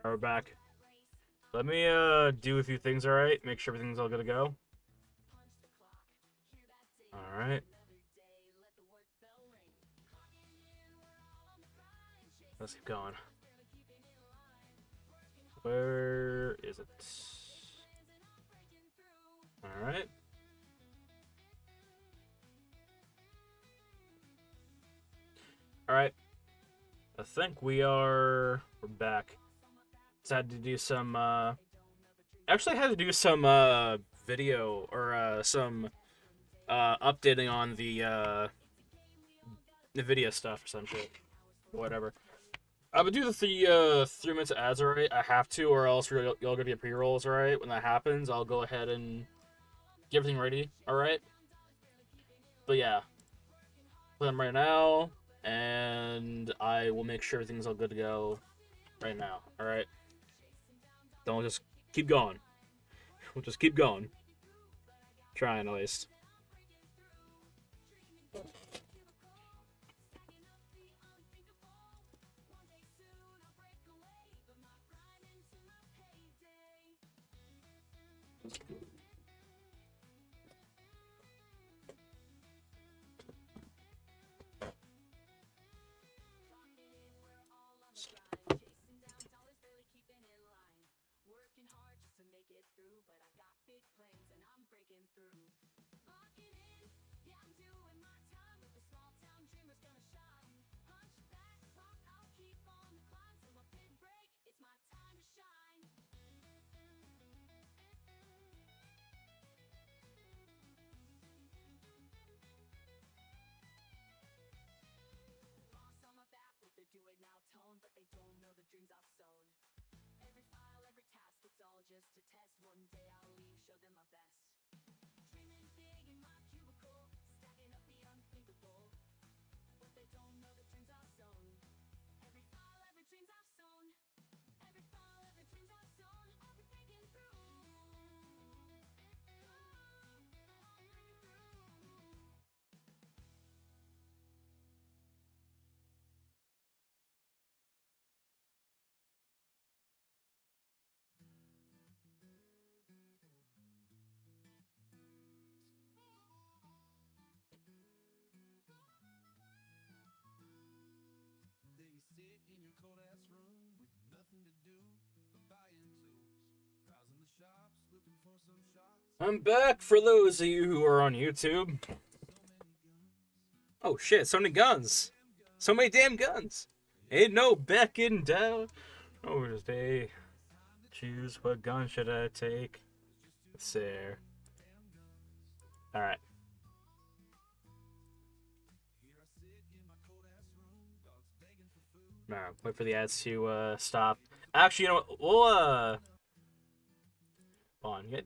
We're back. Let me do a few things, alright? Make sure everything's all good to go. Alright. Let's keep going. Where is it? Alright. Alright. I think we're back. Just had to do some actually had to do some video or some updating on the video stuff or some shit. Whatever. I would do the 3 minutes of ads, alright? I have to, or else y'all gonna be pre-rolls, alright? When that happens, I'll go ahead and get everything ready, alright? But yeah. Play them right now, and I will make sure everything's all good to go right now, alright? Don't just keep going. We'll just keep going. Trying, at least. I'm back for those of you who are on YouTube. Oh shit, so many guns. So many damn guns. Ain't no backing down. Oh, day. Choose what gun should I take? It's there. Alright. Alright, wait for the ads to stop. Actually, you know what? We'll hold on.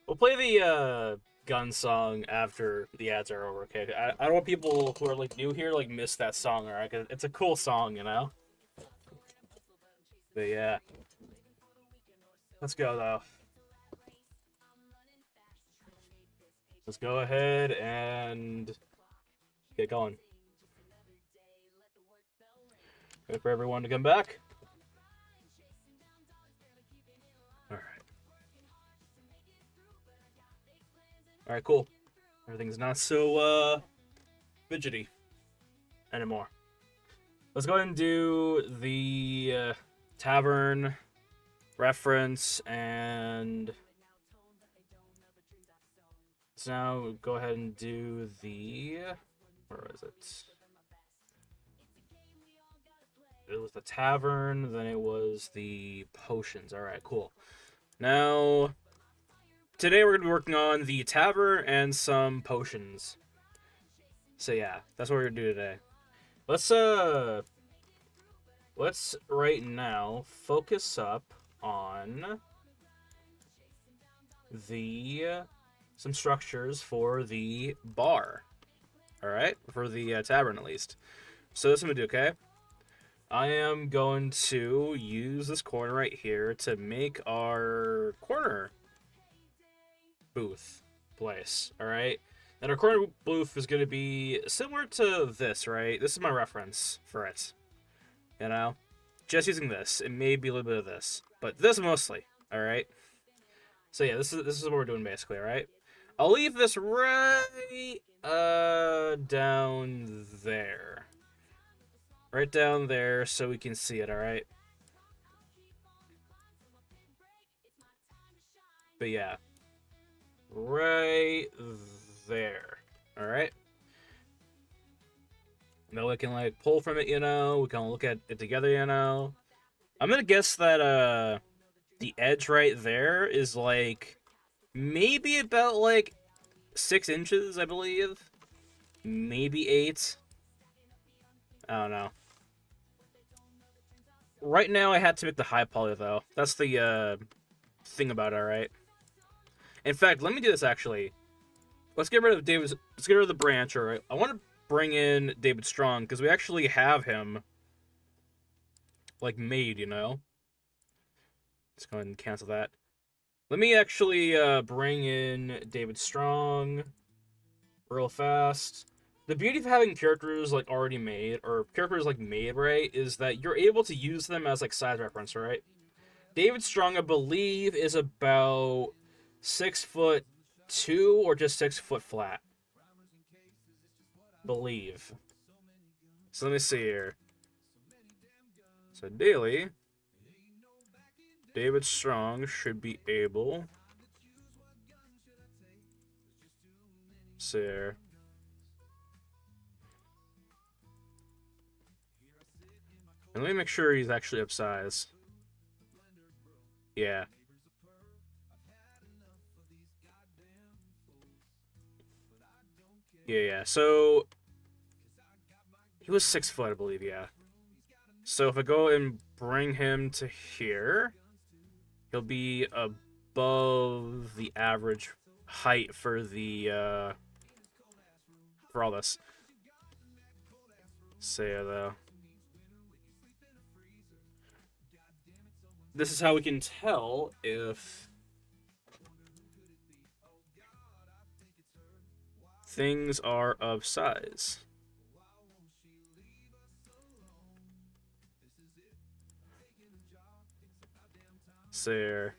We'll play the gun song after the ads are over, okay? I don't want people who are like new here like miss that song, alright? Cause it's a cool song, you know? But yeah. Let's go though. Let's go ahead and get going. Wait for everyone to come back. Alright. Alright, cool. Everything's not so fidgety anymore. Let's go ahead and do the tavern reference, and so now go ahead and do the, where is it? It was the tavern, then it was the potions. Alright, cool. Now, today we're going to be working on the tavern and some potions. So yeah, that's what we're going to do today. Let's right now focus up on some structures for the bar. Alright? For the tavern, at least. So this I'm going to do, okay? I am going to use this corner right here to make our corner booth place. Alright? And our corner booth is going to be similar to this, right? This is my reference for it. You know? just using this. It may be a little bit of this, but this mostly. All right. So yeah, this is what we're doing basically. All right. I'll leave this right down there. Right down there so we can see it. All right. But yeah, right there. All right. Now we can like pull from it, you know. We can look at it together, you know. I'm gonna guess that the edge right there is like maybe about like 6 inches, I believe. Maybe 8. I don't know. Right now, I had to make the high poly though. That's the thing about it, right? In fact, let me do this actually. Let's get rid of David's. Let's get rid of the branch. All right. I want to bring in David Strong because we actually have him like made, you know. Let's go ahead and cancel that. Let me actually bring in David Strong real fast. The beauty of having characters like already made or characters like made, right, is that you're able to use them as like size reference, right? David Strong, I believe, is about 6'2" or just 6 foot flat. Believe. So let me see here. So daily, David Strong should be able. See here. And let me make sure he's actually upsized. Yeah. Yeah. So he was 6 foot, I believe. Yeah. So if I go and bring him to here, he'll be above the average height for the for all this. So yeah, though. This is how we can tell if things are of size. So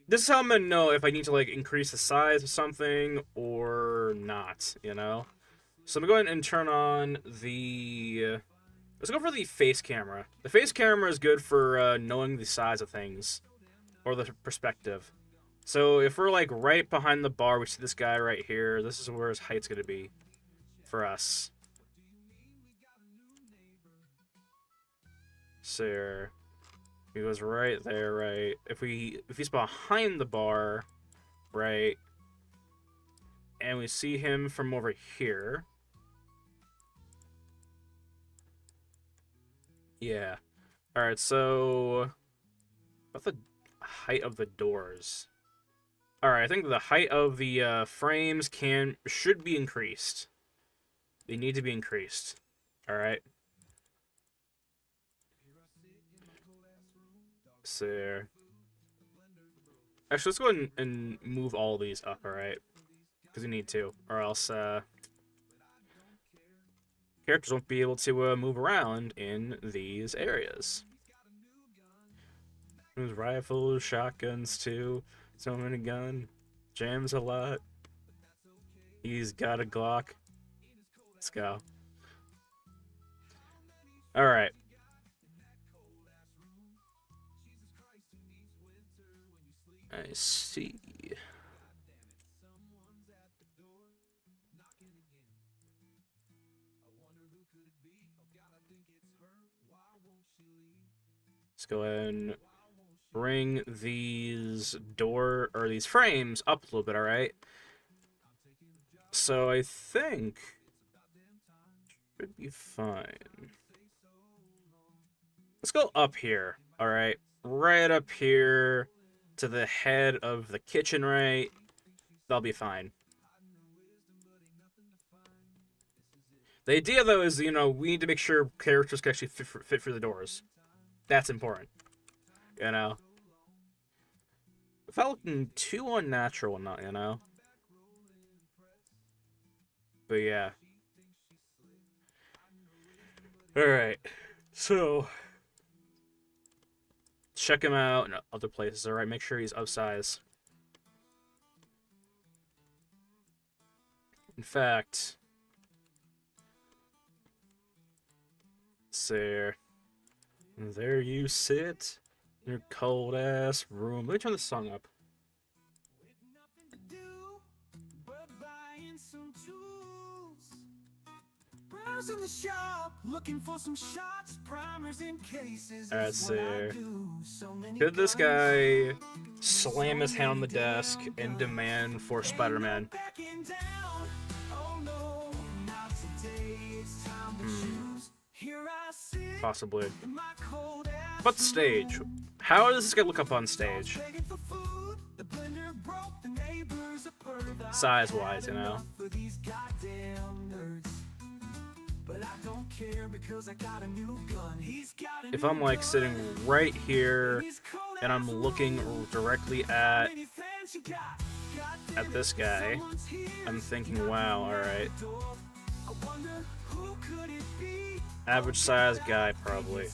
this is how I'm gonna know if I need to like increase the size of something or not, you know? So I'm gonna go ahead and turn on the let's go for the face camera. The face camera is good for knowing the size of things or the perspective. So if we're like right behind the bar, we see this guy right here. This is where his height's gonna be for us. So he was right there, right? If he's behind the bar, right, and we see him from over here. Yeah. Alright, so about the height of the doors. Alright, I think the height of the frames should be increased. They need to be increased. Alright. So actually, let's go ahead and move all these up, alright? Because we need to, or else characters won't be able to move around in these areas. There's rifles, shotguns too. So many gun. Jams a lot. He's got a Glock. Let's go. Alright. I see. Let's go ahead and bring these these frames up a little bit, alright? So I think should be fine. Let's go up here, alright? Right up here to the head of the kitchen, right? That'll be fine. The idea, though, is, you know, we need to make sure characters can actually fit for the doors. That's important. You know? Without looking too unnatural, not, you know? But yeah. Alright. So, check him out in other places, alright? Make sure he's upsize. In fact, there you sit in your cold ass room. Let me turn the song up. In the shop, looking for some shots, primers and cases. Alright, so could this guy slam his hand on the desk and demand for Spider-Man? Possibly. But stage. How does this guy look up on stage? Size-wise, you know? If I'm like sitting right here and I'm looking directly at this guy, I'm thinking, wow, alright. Average size guy, probably.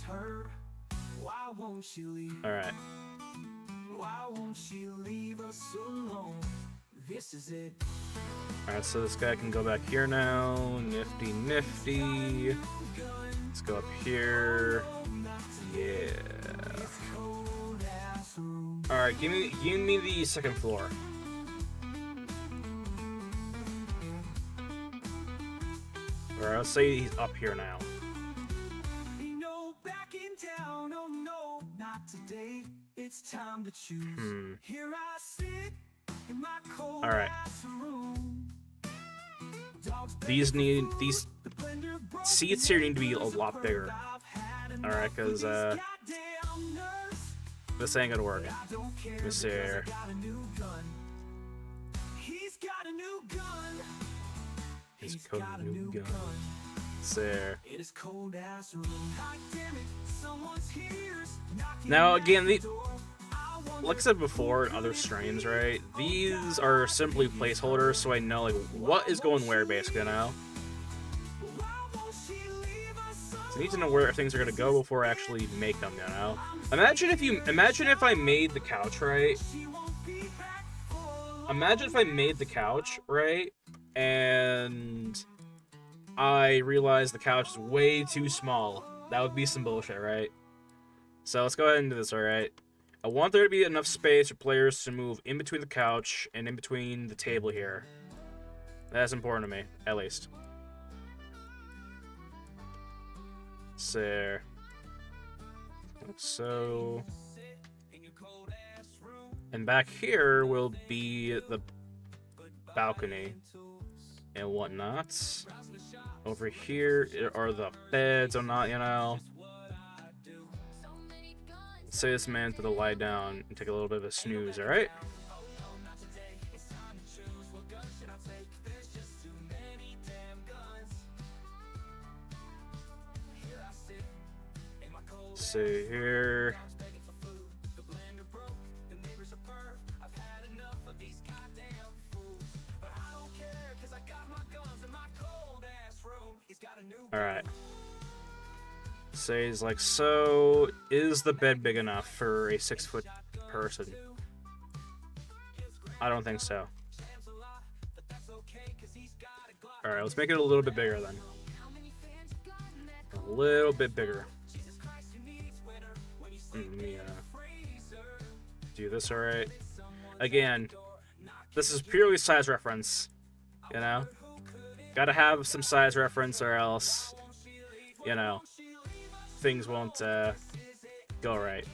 Alright. Alright, so this guy can go back here now. Nifty, nifty. Let's go up here. Yeah. Alright, give me the second floor. Alright, let's say he's up here now. Alright. These seats here need to be a lot bigger. Alright, because this ain't gonna work. Let me see here. He's got a new gun. There. Now again, like I said before in other streams, right? These are simply placeholders, so I know like what is going where, basically, you know? So I need to know where things are gonna go before I actually make them, you know? Imagine if I made the couch, right? Imagine if I made the couch, right? And I realized the couch is way too small. That would be some bullshit, right? So let's go ahead and do this, alright? I want there to be enough space for players to move in between the couch and in between the table here. That's important to me, at least. So, like so. And back here will be the balcony and whatnot. Over here are the beds or not, you know. Say this man to lie down and take a little bit of a snooze, alright? See here. Alright. Says like so. Is the bed big enough for a 6-foot person? I don't think so. Alright, let's make it a little bit bigger then. A little bit bigger. Let me do this, alright. Again, this is purely size reference. You know? Gotta have some size reference or else, you know, things won't go right.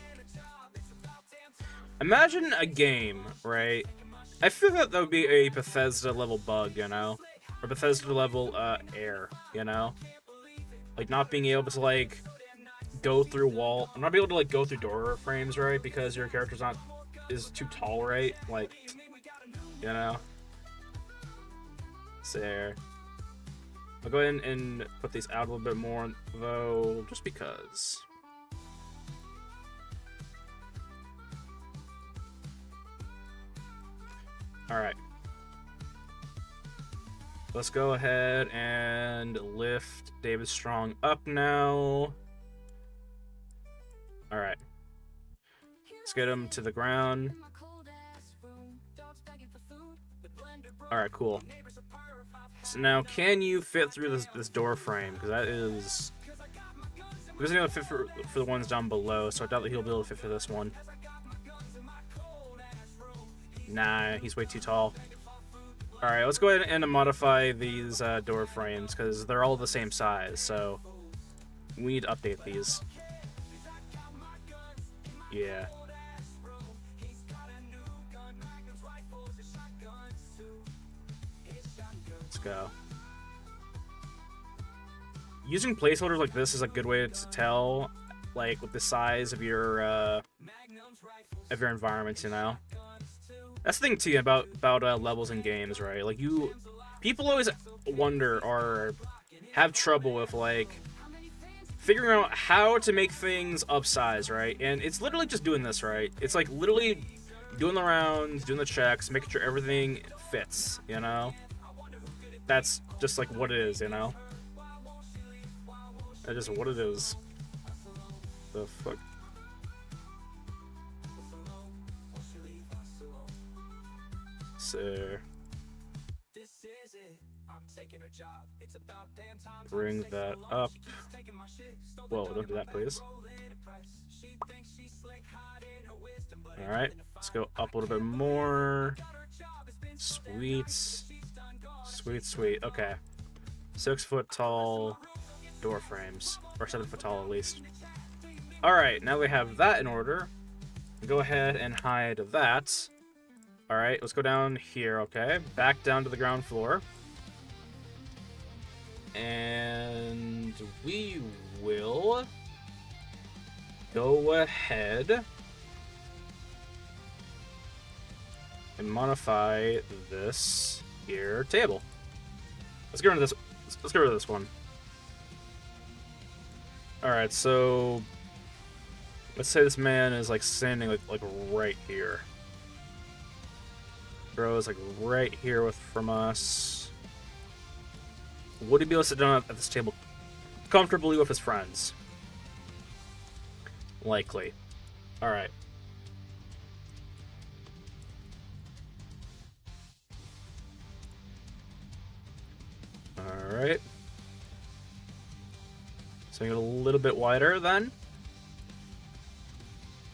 Imagine a game, right? I feel that would be a Bethesda level bug, you know? Or Bethesda level error, you know? Like not being able to like go through not being able to like go through door frames, right? Because your character's is too tall, right? Like, you know? It's there. I'll go ahead and put these out a little bit more, though, just because. Alright. Let's go ahead and lift David Strong up now. Alright. get him to the ground. Alright, cool. So now, can you fit through this door frame? Because that is... He doesn't even fit for the ones down below, so I doubt that he'll be able to fit for this one. Nah, he's way too tall. Alright, let's go ahead and modify these door frames, because they're all the same size, so we need to update these. Yeah. Let's go. Using placeholders like this is a good way to tell, like, with the size of your environments, you know? That's the thing, too, about levels in games, right? Like, people always wonder or have trouble with, like, figuring out how to make things upsize, right? And it's literally just doing this, right? It's, like, literally doing the rounds, doing the checks, making sure everything fits, you know? That's just, like, what it is, you know? That's just what it is. The fuck? So... bring that up. Whoa, don't do that, please. Alright, let's go up a little bit more. Sweet. Sweet, sweet. Okay. 6 foot tall door frames. Or 7 foot tall, at least. Alright, now we have that in order. Go ahead and hide that. Alright, let's go down here, okay? Back down to the ground floor. And we will go ahead and modify this here table. Let's get rid of this. Let's get rid of this one. All right, so let's say this man is like standing like right here. Bro is like right here from us. Would he be able to sit down at this table comfortably with his friends? Likely. All right. All right. So make it a little bit wider then.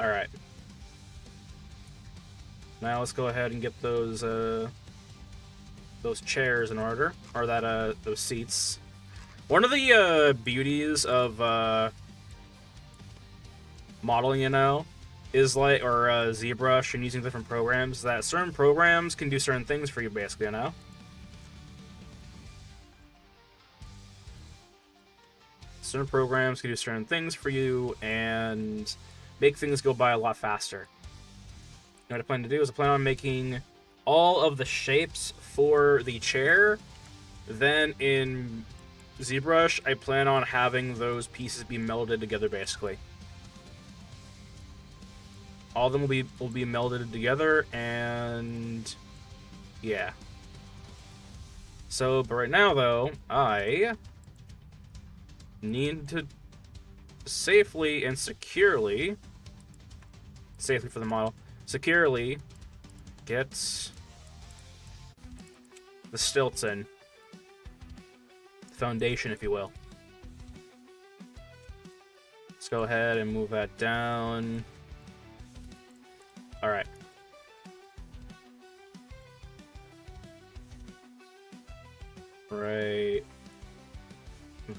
All right. Now let's go ahead and get those chairs in order, or that those seats. One of the beauties of modeling, you know, is like, or ZBrush and using different programs, that certain programs can do certain things for you, basically, you know. Certain programs can do certain things for you and make things go by a lot faster. What I plan to do is I plan on making all of the shapes for the chair. Then in ZBrush, I plan on having those pieces be melded together, basically. All of them will be melded together, and yeah. So, but right now though, I need to safely and securely for the model, securely get the stilts in. Foundation, if you will. Let's go ahead and move that down. Alright. Right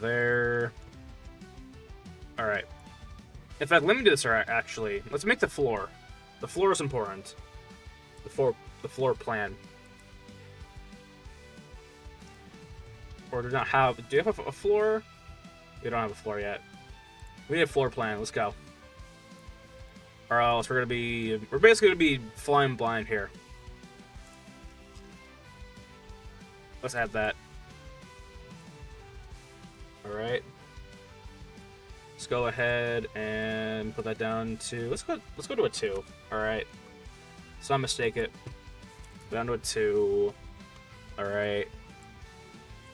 there. Alright. In fact, let me do this actually. Let's make the floor. The floor is important. The floor plan. Or do not have. Do you have a floor? We don't have a floor yet. We need a floor plan. Let's go. Or else we're basically gonna be flying blind here. Let's add that. Alright. Let's go ahead and put that down to, let's go to a 2. Alright. Let's not mistake it. Down to a 2. Alright.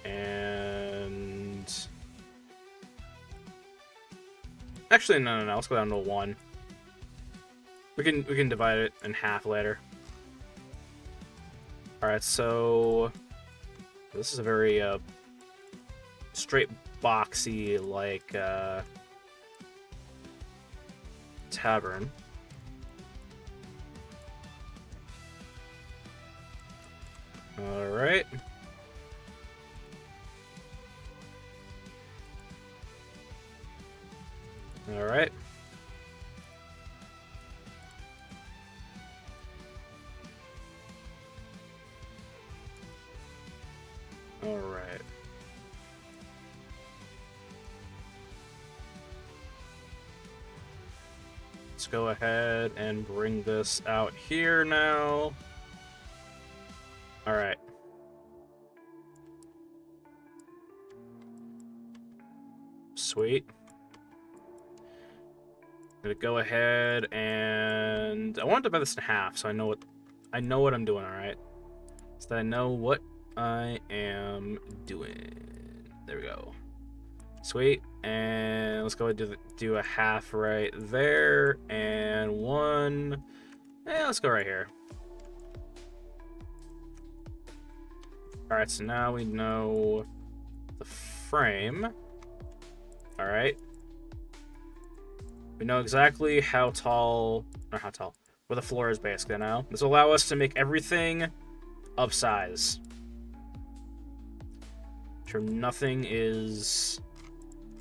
And actually no, let's go down to a 1. We can divide it in half later. All right, so this is a very straight boxy like tavern. All right. All right. All right. Let's go ahead and bring this out here now. All right. Sweet. I'm gonna go ahead and I wanted to divide this in half, so I know what I'm doing. All right, so that I know what I am doing. There we go. Sweet. And let's go ahead and do a half right there and one. And let's go right here. All right, so now we know the frame. All right. We know exactly how tall, or how tall, where the floor is basically now. This will allow us to make everything of size. Sure, nothing is,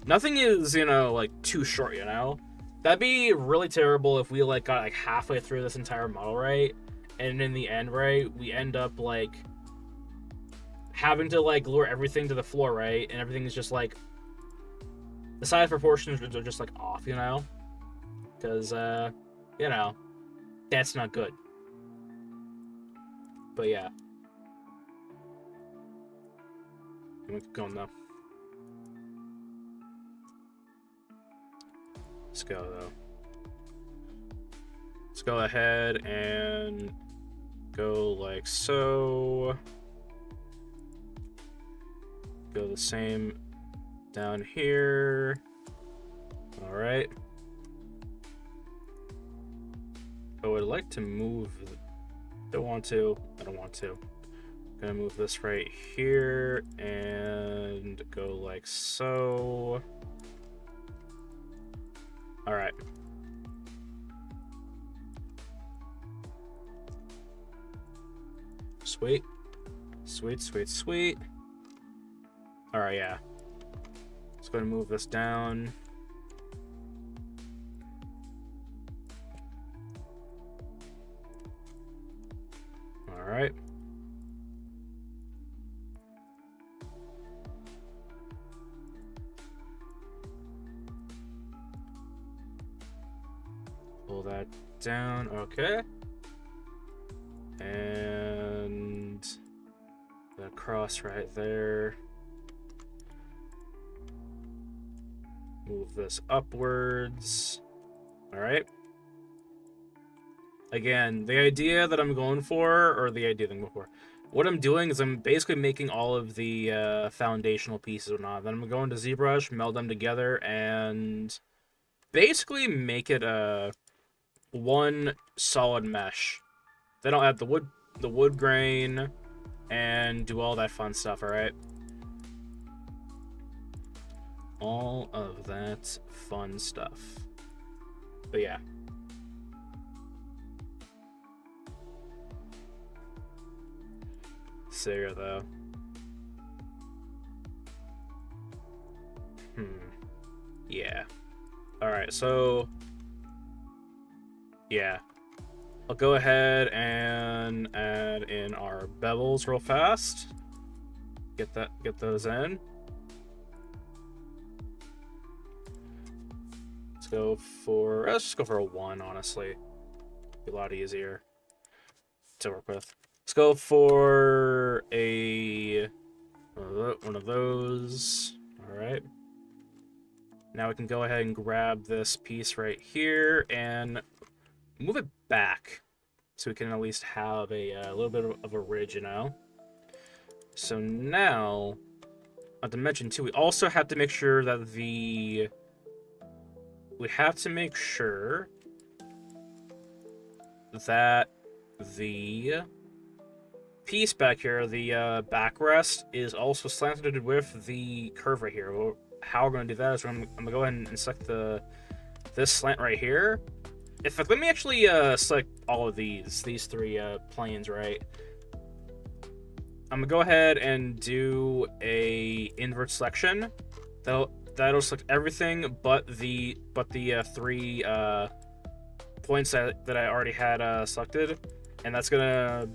you know, like too short, you know? That'd be really terrible if we like got like halfway through this entire model, right? And in the end, right, we end up like having to like lure everything to the floor, right? And everything is just like, the size proportions are just like off, you know? Because, you know, that's not good. But yeah. I'm gonna keep going though. Let's go though. Let's go ahead and go like so. Go the same down here. All right. I would like to move. Don't want to. I don't want to. I'm gonna move this right here and go like so. All right. Sweet. Sweet, sweet, sweet. All right, yeah. Let's go and move this down. All right. Pull that down. Okay. And the cross right there. Move this upwards. All right. Again, the idea that I'm going for, or the idea that I'm going for, what I'm doing is I'm basically making all of the foundational pieces or not. Then I'm going to ZBrush, meld them together, and basically make it a one solid mesh. Then I'll add the wood grain, and do all that fun stuff. All right. All of that fun stuff. But yeah. Sarah, though. Yeah. Alright, so... yeah. I'll go ahead and add in our bevels real fast. Get those in. Let's just go for a 1, honestly. Be a lot easier to work with. Let's go for one of those. All right. Now we can go ahead and grab this piece right here and move it back so we can at least have a little bit of a ridge, you know? So now, not to mention too, we also have to make sure that that the piece back here, the backrest, is also slanted with the curve right here. Well, how we're going to do that is I'm going to go ahead and select this slant right here. In fact, let me actually select all of these three planes, right? I'm going to go ahead and do a invert selection. That'll select everything but the three points that I already had selected, and that's going to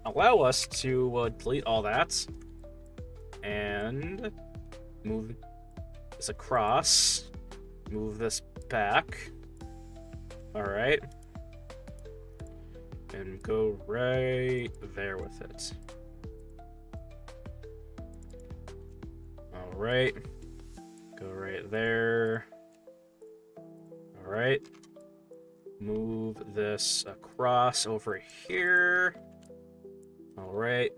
allow us to delete all that and move this across, move this back, all right, and go right there with it. All right, go right there. All right, move this across over here. All right.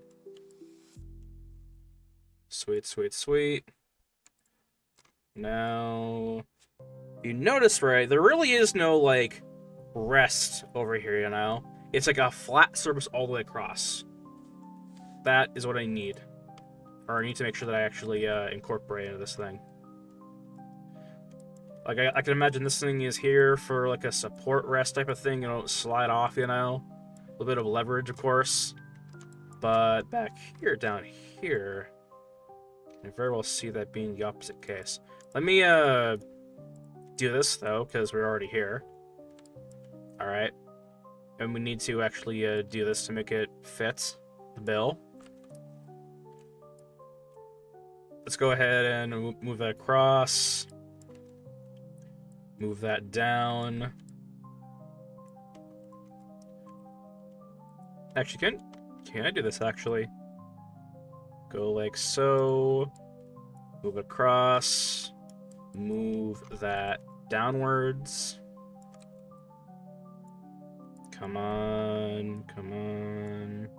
Sweet, sweet, sweet. Now, you notice, right, there really is no, like, rest over here, you know? It's like a flat surface all the way across. That is what I need. Or I need to make sure that I actually incorporate into this thing. Like, I can imagine this thing is here for, like, a support rest type of thing. You know, slide off, you know? A little bit of leverage, of course. But back here, down here, I very well see that being the opposite case. Let me do this, though, because we're already here. Alright. And we need to actually do this to make it fit the bill. Let's go ahead and move that across. Move that down. Actually, can I do this, actually? Go like so. Move across. Move that downwards. Come on, come on.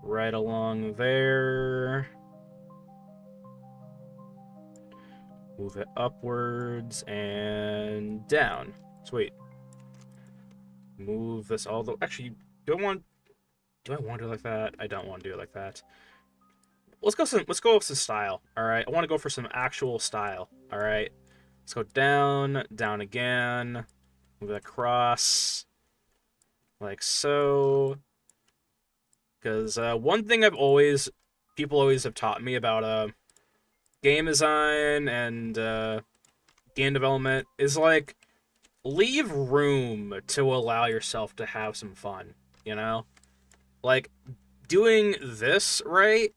Right along there. Move it upwards and down. Sweet. Move this all the... Actually, do I want to do it like that? I don't want to do it like that. Let's go with some style. All right, I want to go for some actual style. All right, let's go down, down again. Move it across, like so. Because one thing people always have taught me about game design and game development is like leave room to allow yourself to have some fun. You know, like doing this right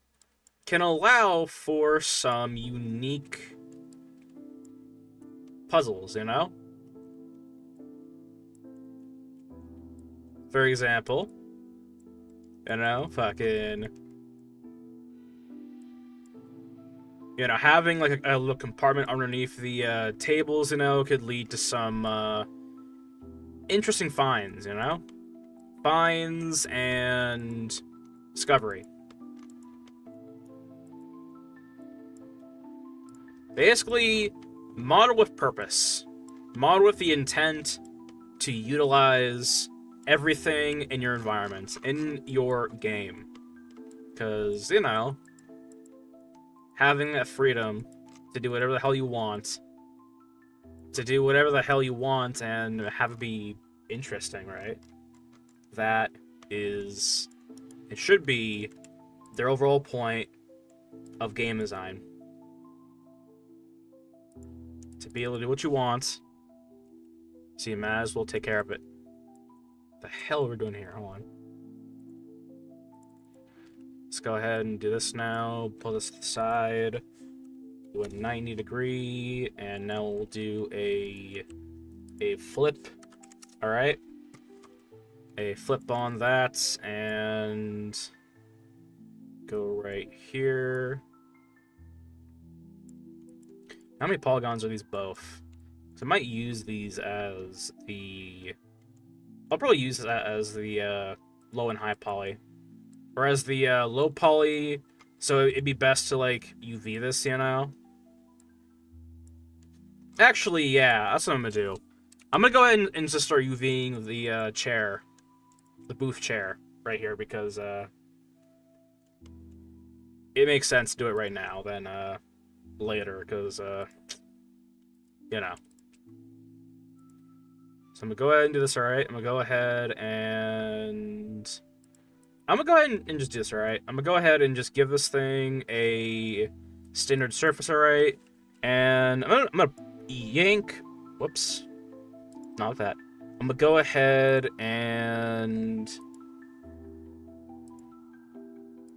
can allow for some unique puzzles, you know? For example, you know, fucking, you know, having like a little compartment underneath the tables, you know, could lead to some interesting finds, you know? Finds and discovery. Basically, model with purpose. Model with the intent to utilize everything in your environment, in your game. Because, you know, having that freedom to do whatever the hell you want, and have it be interesting, right? That is, it should be their overall point of game design. To be able to do what you want, so you might as well take care of it. What the hell are we doing here? Hold on. Let's go ahead and do this now. Pull this to the side. Do a 90-degree, and now we'll do a flip. All right. A flip on that, and go right here. How many polygons are these both? So I might use these as the... I'll probably use that as the low and high poly. Or as the low poly, so it'd be best to, like, UV this, you know? Actually, yeah, that's what I'm gonna do. I'm gonna go ahead and just start UVing the chair, the booth chair right here, because it makes sense to do it right now than later, because you know. So I'm gonna go ahead and do this. All right, I'm gonna go ahead and just do this. All right, I'm gonna go ahead and just give this thing a standard surface. All right, and I'm gonna yank. Whoops. Not that. I'm gonna go ahead and...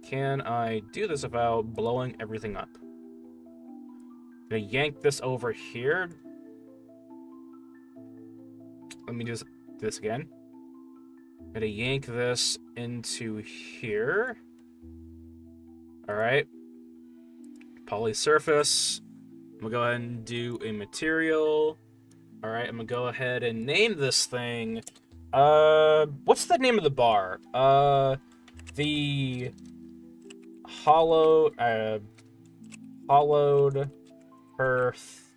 Can I do this without blowing everything up? I'm gonna yank this over here. Let me just do this again. I'm gonna yank this into here. Alright. Poly surface. I'm gonna go ahead and do a material. Alright, I'm gonna go ahead and name this thing. What's the name of the bar? The Hollowed Earth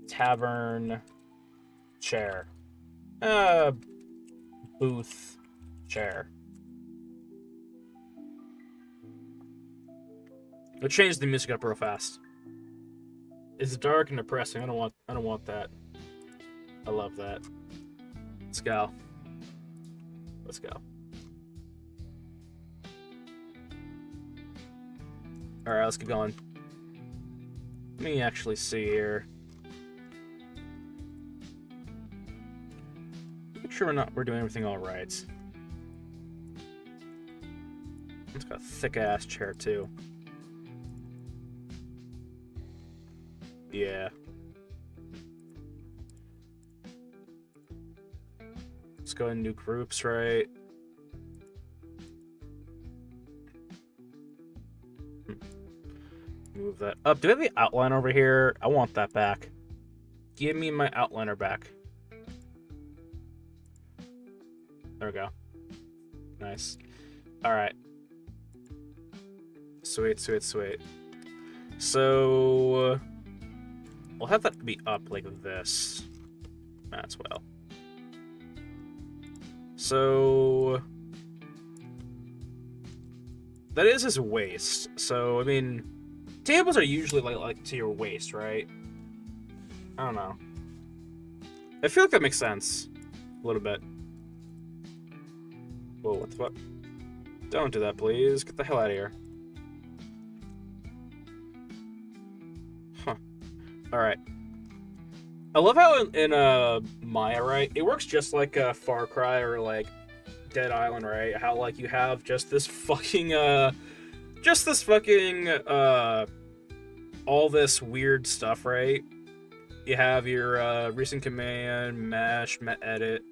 Tavern Chair. Booth chair. Let's change the music up real fast. It's dark and depressing. I don't want that. I love that. Let's go. Let's go. Alright, let's keep going. Let me actually see here. Make sure we're doing everything alright. It's got a thick ass chair too. Yeah. Let's go ahead and do groups, right? Move that up. Do we have the outline over here? I want that back. Give me my outliner back. There we go. Nice. Alright. Sweet, sweet, sweet. So... we'll have that be up like this. As well. So... that is his waist. So, I mean... tables are usually like to your waist, right? I don't know. I feel like that makes sense. A little bit. Whoa, what the fuck? Don't do that, please. Get the hell out of here. Huh. Alright. I love how in Maya, right? It works just like Far Cry or like Dead Island, right? How like you have just this fucking all this weird stuff, right? You have your recent command, mesh, edit,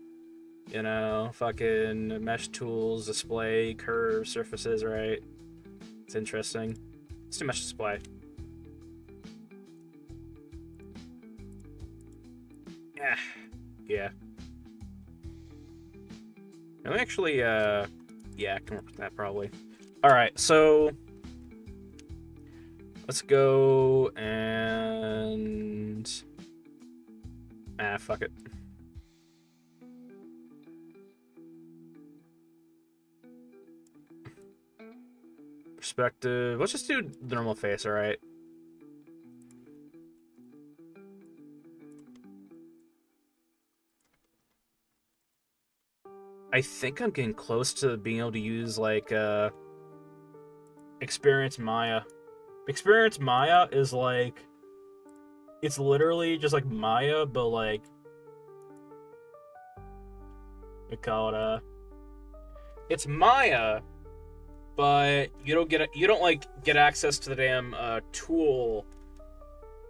you know, fucking mesh tools, display, curve, surfaces, right? It's interesting. Let's do mesh display. Yeah. Let me actually, yeah, I can work with that probably. Alright, so... let's go and... fuck it. Perspective. Let's just do the normal face, alright? I think I'm getting close to being able to use, like, Experience Maya. Experience Maya is like... it's literally just like Maya, but like... we call it, it's Maya, but you don't like get access to the damn tool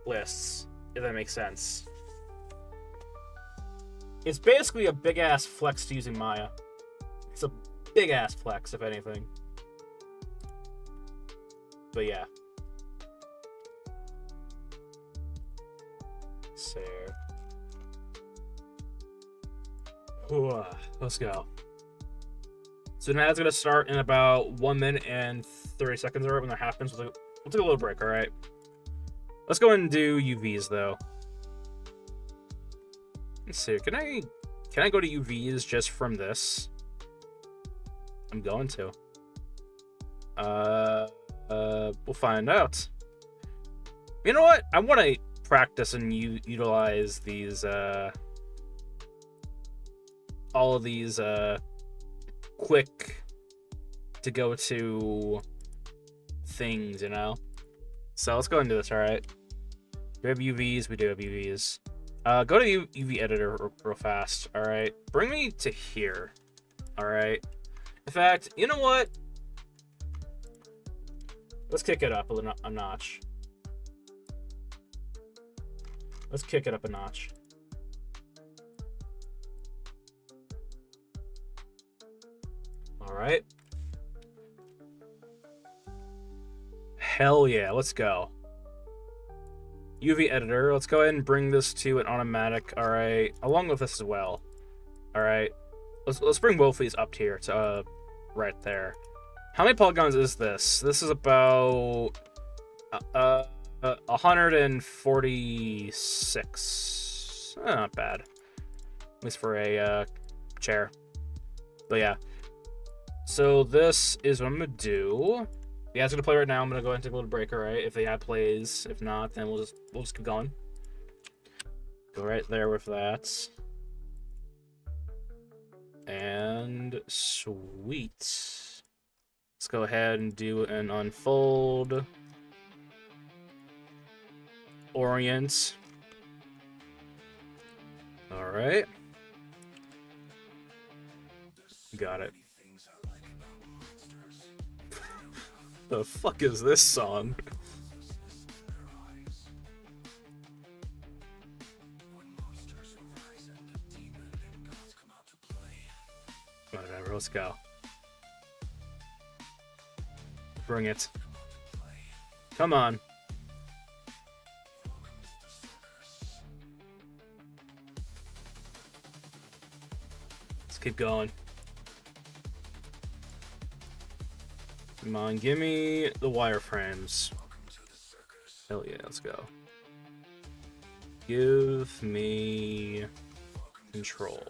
lists, if that makes sense. It's basically a big ass flex to using Maya. It's a big ass flex, if anything. But yeah. So let's go. So now it's gonna start in about 1 minute and 30 seconds. Alright, when that happens, we'll take a little break. All right. Let's go ahead and do UVs though. Let's see. Can I go to UVs just from this? I'm going to. We'll find out. You know what? I want to practice and utilize these, all of these, quick to go to things, you know? So let's go into this, alright? Do we have UVs? We do have UVs. Go to UV editor real fast, alright? Bring me to here, alright? In fact, you know what? Let's kick it up a notch. Let's kick it up a notch. Alright. Hell yeah, let's go. UV editor, let's go ahead and bring this to an automatic, alright, along with this as well. Alright. Let's bring both of these up here to right there. How many polygons is this? This is about 146. Not bad. At least for a chair. But yeah. So this is what I'm gonna do. The ad's gonna play right now. I'm gonna go ahead and take a little break, alright? If the ad plays. If not, then we'll just keep going. Go right there with that. And sweet. Let's go ahead and do an unfold. Orient. Alright. Got it. The fuck is this song? Whatever, let's go. Bring it. Come on. Let's keep going. Come on, give me the wireframes. Hell yeah, let's go. Give me control.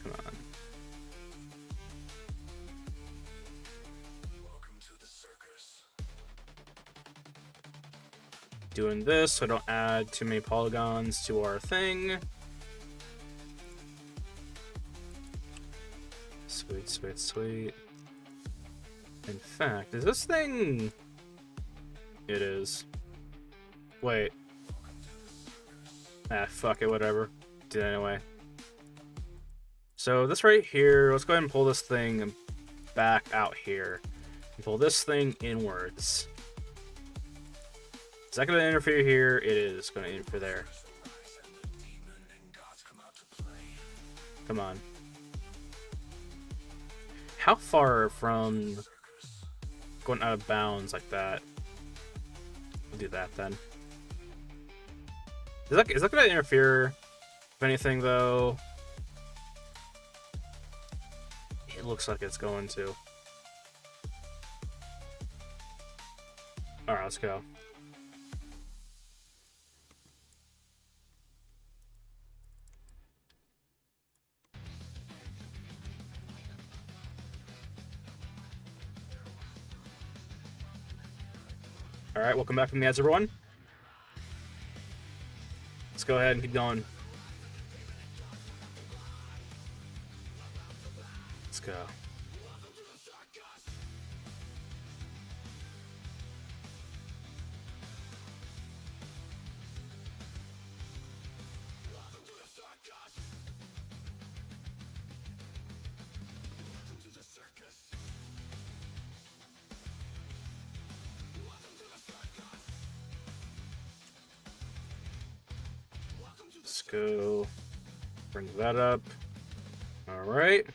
Come on. Doing this so I don't add too many polygons to our thing. Sweet, sweet, sweet. In fact, is this thing... It is. Wait. Ah, fuck it, whatever. Do it anyway. So this right here, let's go ahead and pull this thing back out here. And pull this thing inwards. Is that going to interfere here? It is going to interfere there. Come on. How far from going out of bounds like that? We'll do that then. Is that going to interfere with anything though? It looks like it's going to. Alright, let's go. Alright, welcome back from the ads, everyone. Let's go ahead and keep going. Let's go. Let's go. Bring that up. All right.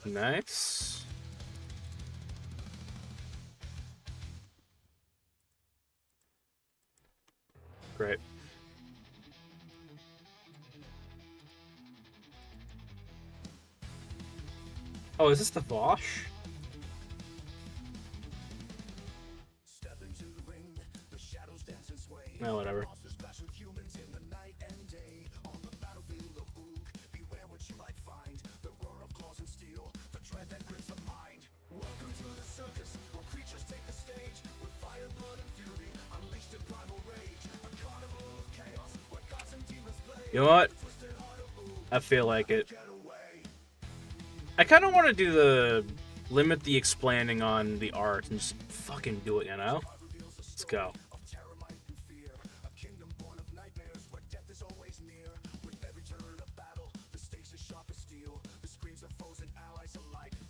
Nice. Great. Oh, is this the Bosch? No, whatever. You know what? I feel like it. I kind of want to do the limit the explaining on the art and just fucking do it, you know? Let's go.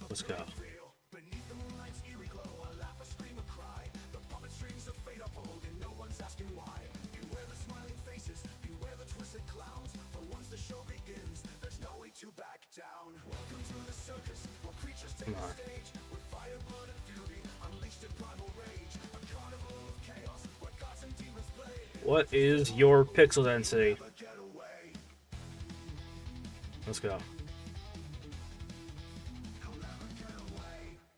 Let's go. Come on. What is your pixel density? Let's go.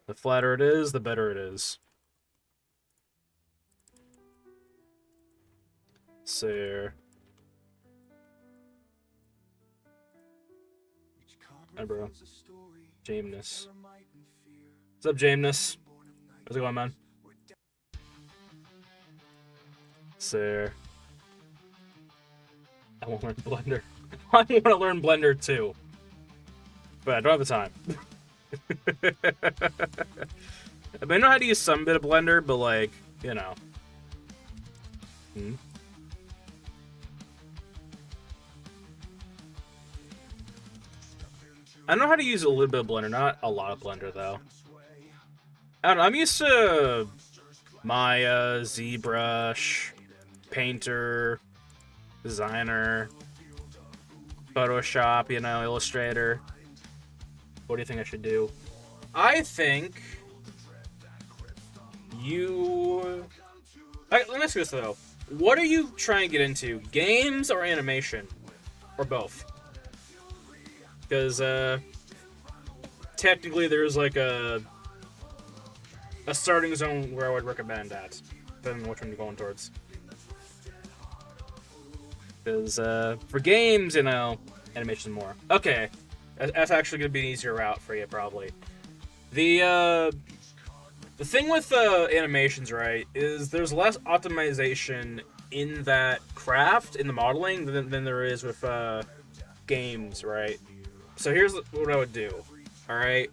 The flatter it is, the better it is. Sir. Hi, bro. Jameness. What's up, Jameness? How's it going, man? Sir. I want to learn Blender. I want to learn Blender too. But I don't have the time. I mean, I know how to use some bit of Blender, but like, you know. I know how to use a little bit of Blender, not a lot of Blender though. I don't know, I'm used to Maya, ZBrush, Painter, Designer, Photoshop, you know, Illustrator. What do you think I should do? I think you... Let me ask you this though. What are you trying to get into? Games or animation? Or both? Because, technically there's like a starting zone where I would recommend that, depending on which one you're going towards. Because, for games, you know, animation more. Okay, that's actually going to be an easier route for you, probably. The thing with, animations, right, is there's less optimization in that craft, in the modeling, than there is with, games, right? So here's what I would do, alright?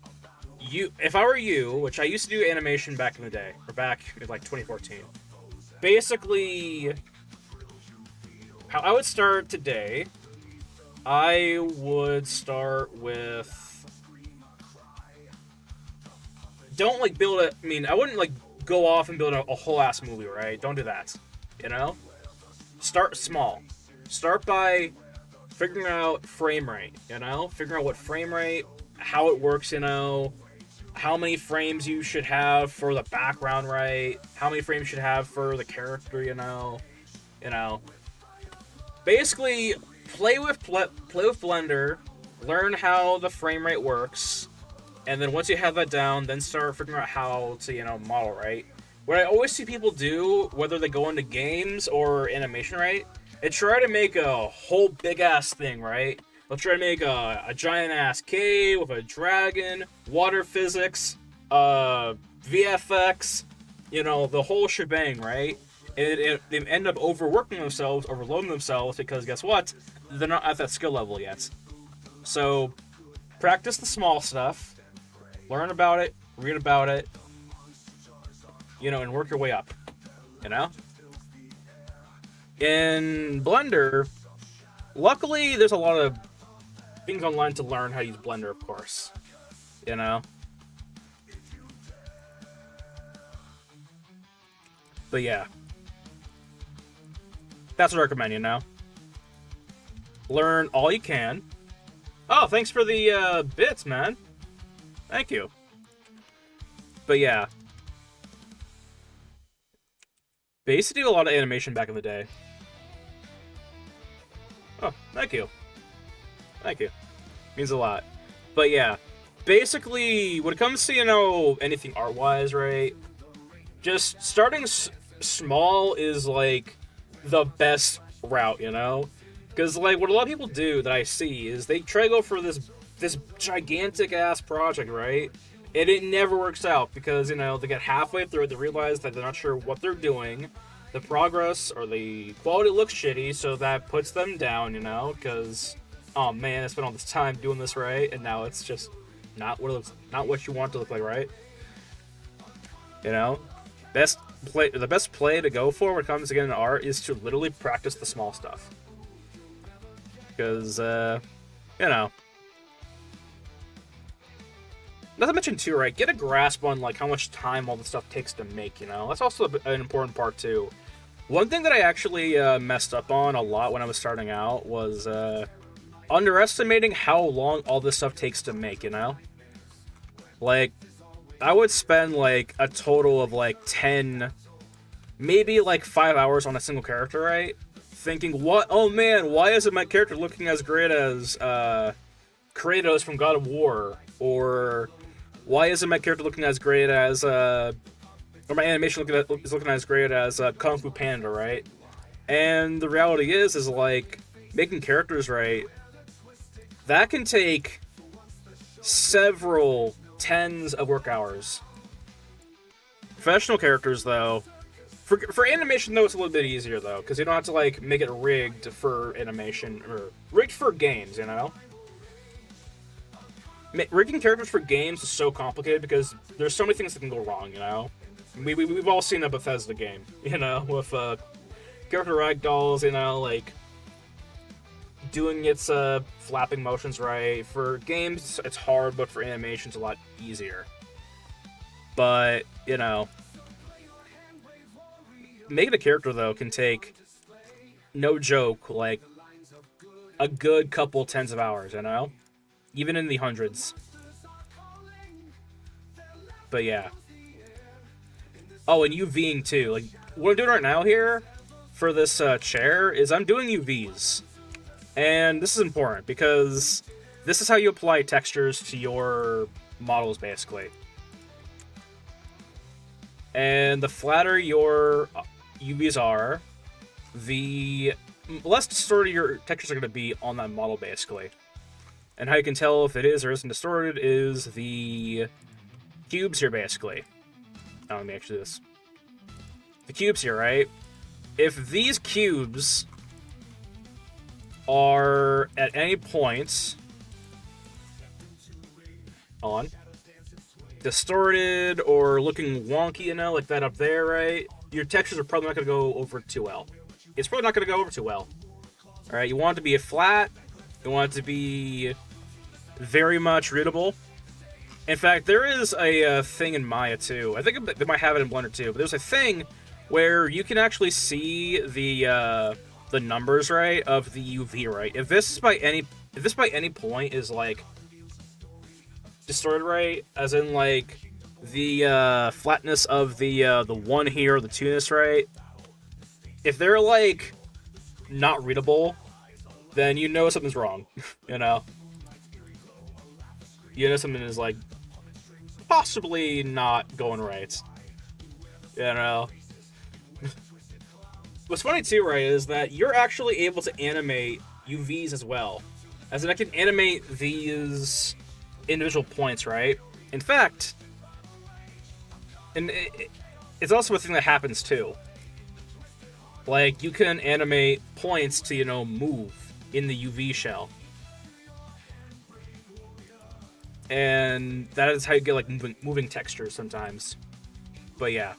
If I were you, which I used to do animation back in the day, or back in like 2014, basically, how I would start today, I would start with, don't like build a, I mean, I wouldn't like go off and build a whole ass movie, right? Don't do that, you know? Start small. Start by figuring out frame rate, you know? Figuring out what frame rate, how it works, you know? How many frames you should have for the background, right? How many frames you should have for the character, you know? You know? Basically, play with Blender, learn how the frame rate works, and then once you have that down, then start figuring out how to, you know, model, right? What I always see people do, whether they go into games or animation, right? They try to make a whole big-ass thing, right? They'll try to make a giant-ass cave with a dragon, water physics, VFX, you know, the whole shebang, right? And they end up overworking themselves, overloading themselves, because guess what? They're not at that skill level yet. So, practice the small stuff, learn about it, read about it, you know, and work your way up, you know? In Blender, luckily, there's a lot of things online to learn how to use Blender, of course. You know? But yeah. That's what I recommend, you know? Learn all you can. Oh, thanks for the bits, man. Thank you. But yeah. They used to do a lot of animation back in the day. Oh, thank you. Thank you. Means a lot. But yeah, basically, when it comes to, you know, anything art-wise, right? Just starting small is like the best route, you know? Because like what a lot of people do that I see is they try to go for this gigantic ass project, right? And it never works out because, you know, they get halfway through it, they realize that they're not sure what they're doing. The progress or the quality looks shitty, so that puts them down, you know, because, oh man, I spent all this time doing this right, and now it's just not what it looks, not what you want it to look like, right? You know, the best play to go for when it comes to getting art is to literally practice the small stuff, because, you know. Not to mention too, right? Get a grasp on like how much time all this stuff takes to make. You know, that's also an important part too. One thing that I actually messed up on a lot when I was starting out was underestimating how long all this stuff takes to make. You know, like I would spend like a total of like 10, maybe like 5 hours on a single character, right? Thinking, what? Oh man, why isn't my character looking as great as Kratos from God of War, or why isn't my character looking as great as, or my animation is looking as great as Kung Fu Panda, right? And the reality is like, making characters right, that can take several tens of work hours. Professional characters, though, for animation, though, it's a little bit easier, though, because you don't have to, like, make it rigged for animation, or rigged for games, you know? Rigging characters for games is so complicated because there's so many things that can go wrong, you know? We've all seen a Bethesda game, you know, with character ragdolls, you know, like doing its flapping motions right. For games, it's hard, but for animation, it's a lot easier. But, you know, making a character, though, can take, no joke, like a good couple tens of hours, you know? Even in the hundreds. But yeah. Oh, and UVing too. Like, what I'm doing right now here for this chair is I'm doing UVs. And this is important because this is how you apply textures to your models, basically. And the flatter your UVs are, the less distorted your textures are going to be on that model, basically. And how you can tell if it is or isn't distorted is the cubes here, basically. Oh, let me actually do this. The cubes here, right? If these cubes are at any point distorted or looking wonky, you know, like that up there, right? Your textures are probably not going to go over too well. It's probably not going to go over too well. Alright, you want it to be a flat. You want it to be very much readable. In fact, there is a thing in Maya too. I think they might have it in Blender too. But there's a thing where you can actually see the numbers, right, of the UV, right. If this by any point is like distorted, right, as in like the flatness of the one here, the two-ness, right. If they're like not readable, then you know something's wrong. You know. You know something is, like, possibly not going right. You know? What's funny, too, right, is that you're actually able to animate UVs as well. As in, I can animate these individual points, right? In fact, and it's also a thing that happens, too. Like, you can animate points to, you know, move in the UV shell. And that is how you get, like, moving textures sometimes. But yeah.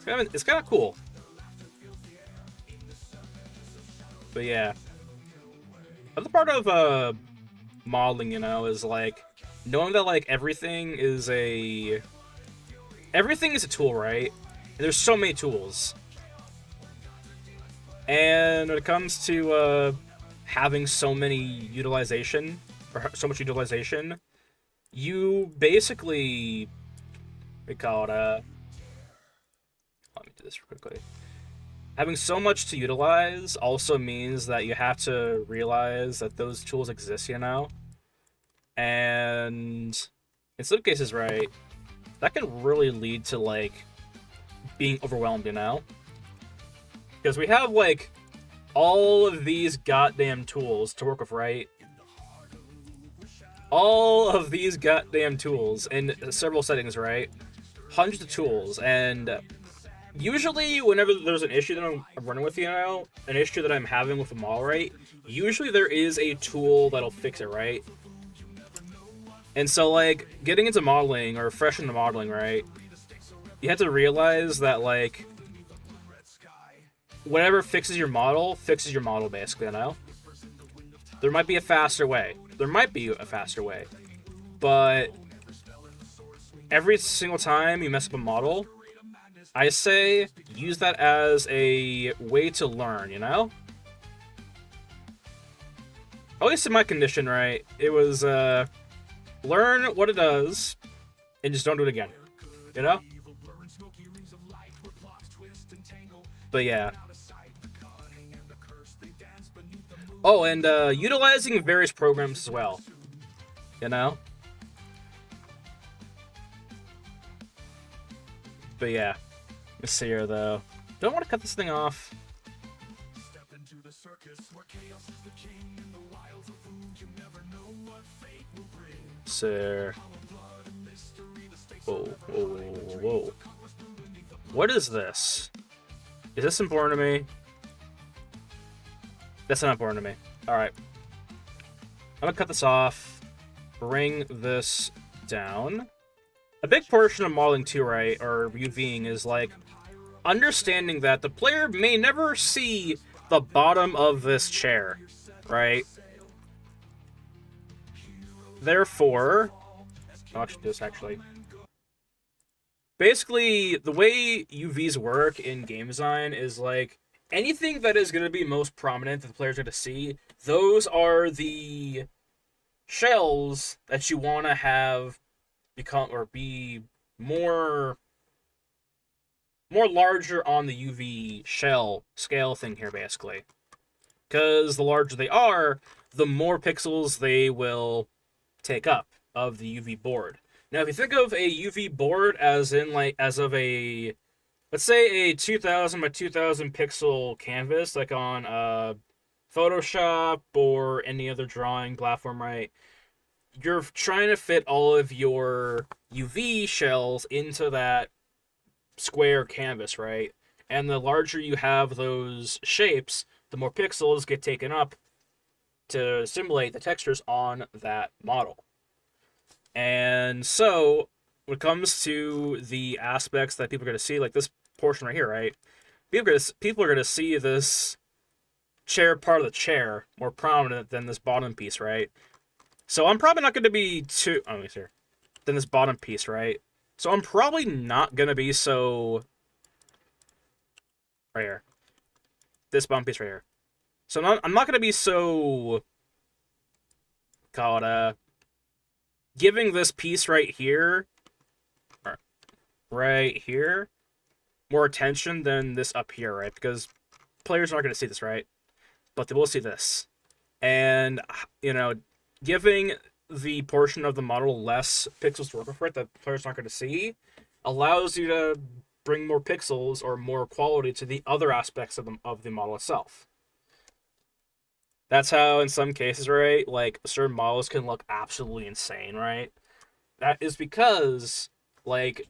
It's kind of cool. But yeah. Another part of modeling, you know, is, like, knowing that, like, everything is a tool, right? And there's so many tools. And when it comes to, having so many utilization, or so much utilization, you basically, we call it, let me do this real quickly. Having so much to utilize also means that you have to realize that those tools exist, you know? And in some cases, right, that can really lead to, like, being overwhelmed, you know? Because we have, like, all of these goddamn tools to work with, right? All of these goddamn tools in several settings, right? Hundreds of tools, and usually whenever there's an issue that I'm running with, you know, an issue that I'm having with a model, right? Usually there is a tool that'll fix it, right? And so, like, getting into modeling, or fresh into modeling, right? You have to realize that, like, whatever fixes your model, basically, you know? There might be a faster way. There might be a faster way. But every single time you mess up a model, I say use that as a way to learn, you know? At least in my condition, right? It was, learn what it does, and just don't do it again. You know? But yeah. Oh, and utilizing various programs as well. You know? But yeah. Let's see here, though. Don't want to cut this thing off. Sir. Whoa, whoa, whoa. What is this? Is this important to me? That's not important to me. Alright. I'm gonna cut this off. Bring this down. A big portion of modeling too, right, or UVing, is like understanding that the player may never see the bottom of this chair, right? Therefore, I'll actually do this actually. Basically, the way UVs work in game design is like anything that is going to be most prominent that the player's going to see, those are the shells that you want to have become or be more larger on the UV shell scale thing here, basically. Because the larger they are, the more pixels they will take up of the UV board. Now, if you think of a UV board as in as of a, let's say a 2000 by 2000 pixel canvas, like on Photoshop or any other drawing platform, right? You're trying to fit all of your UV shells into that square canvas, right? And the larger you have those shapes, the more pixels get taken up to simulate the textures on that model. And so, when it comes to the aspects that people are going to see, like this portion right here, right? People are going to see this part of the chair more prominent than this bottom piece, right? So I'm probably not going to be too... Oh, let me see here. Than this bottom piece, right? So I'm probably not going to be so... Right here. This bottom piece right here. So I'm not going to be so... Call it, giving this piece right here... Right here... more attention than this up here, right? Because players aren't going to see this, right? But they will see this. And, you know, giving the portion of the model less pixels to work with, right, that players aren't going to see, allows you to bring more pixels or more quality to the other aspects of the model itself. That's how, in some cases, right, like, certain models can look absolutely insane, right? That is because, like,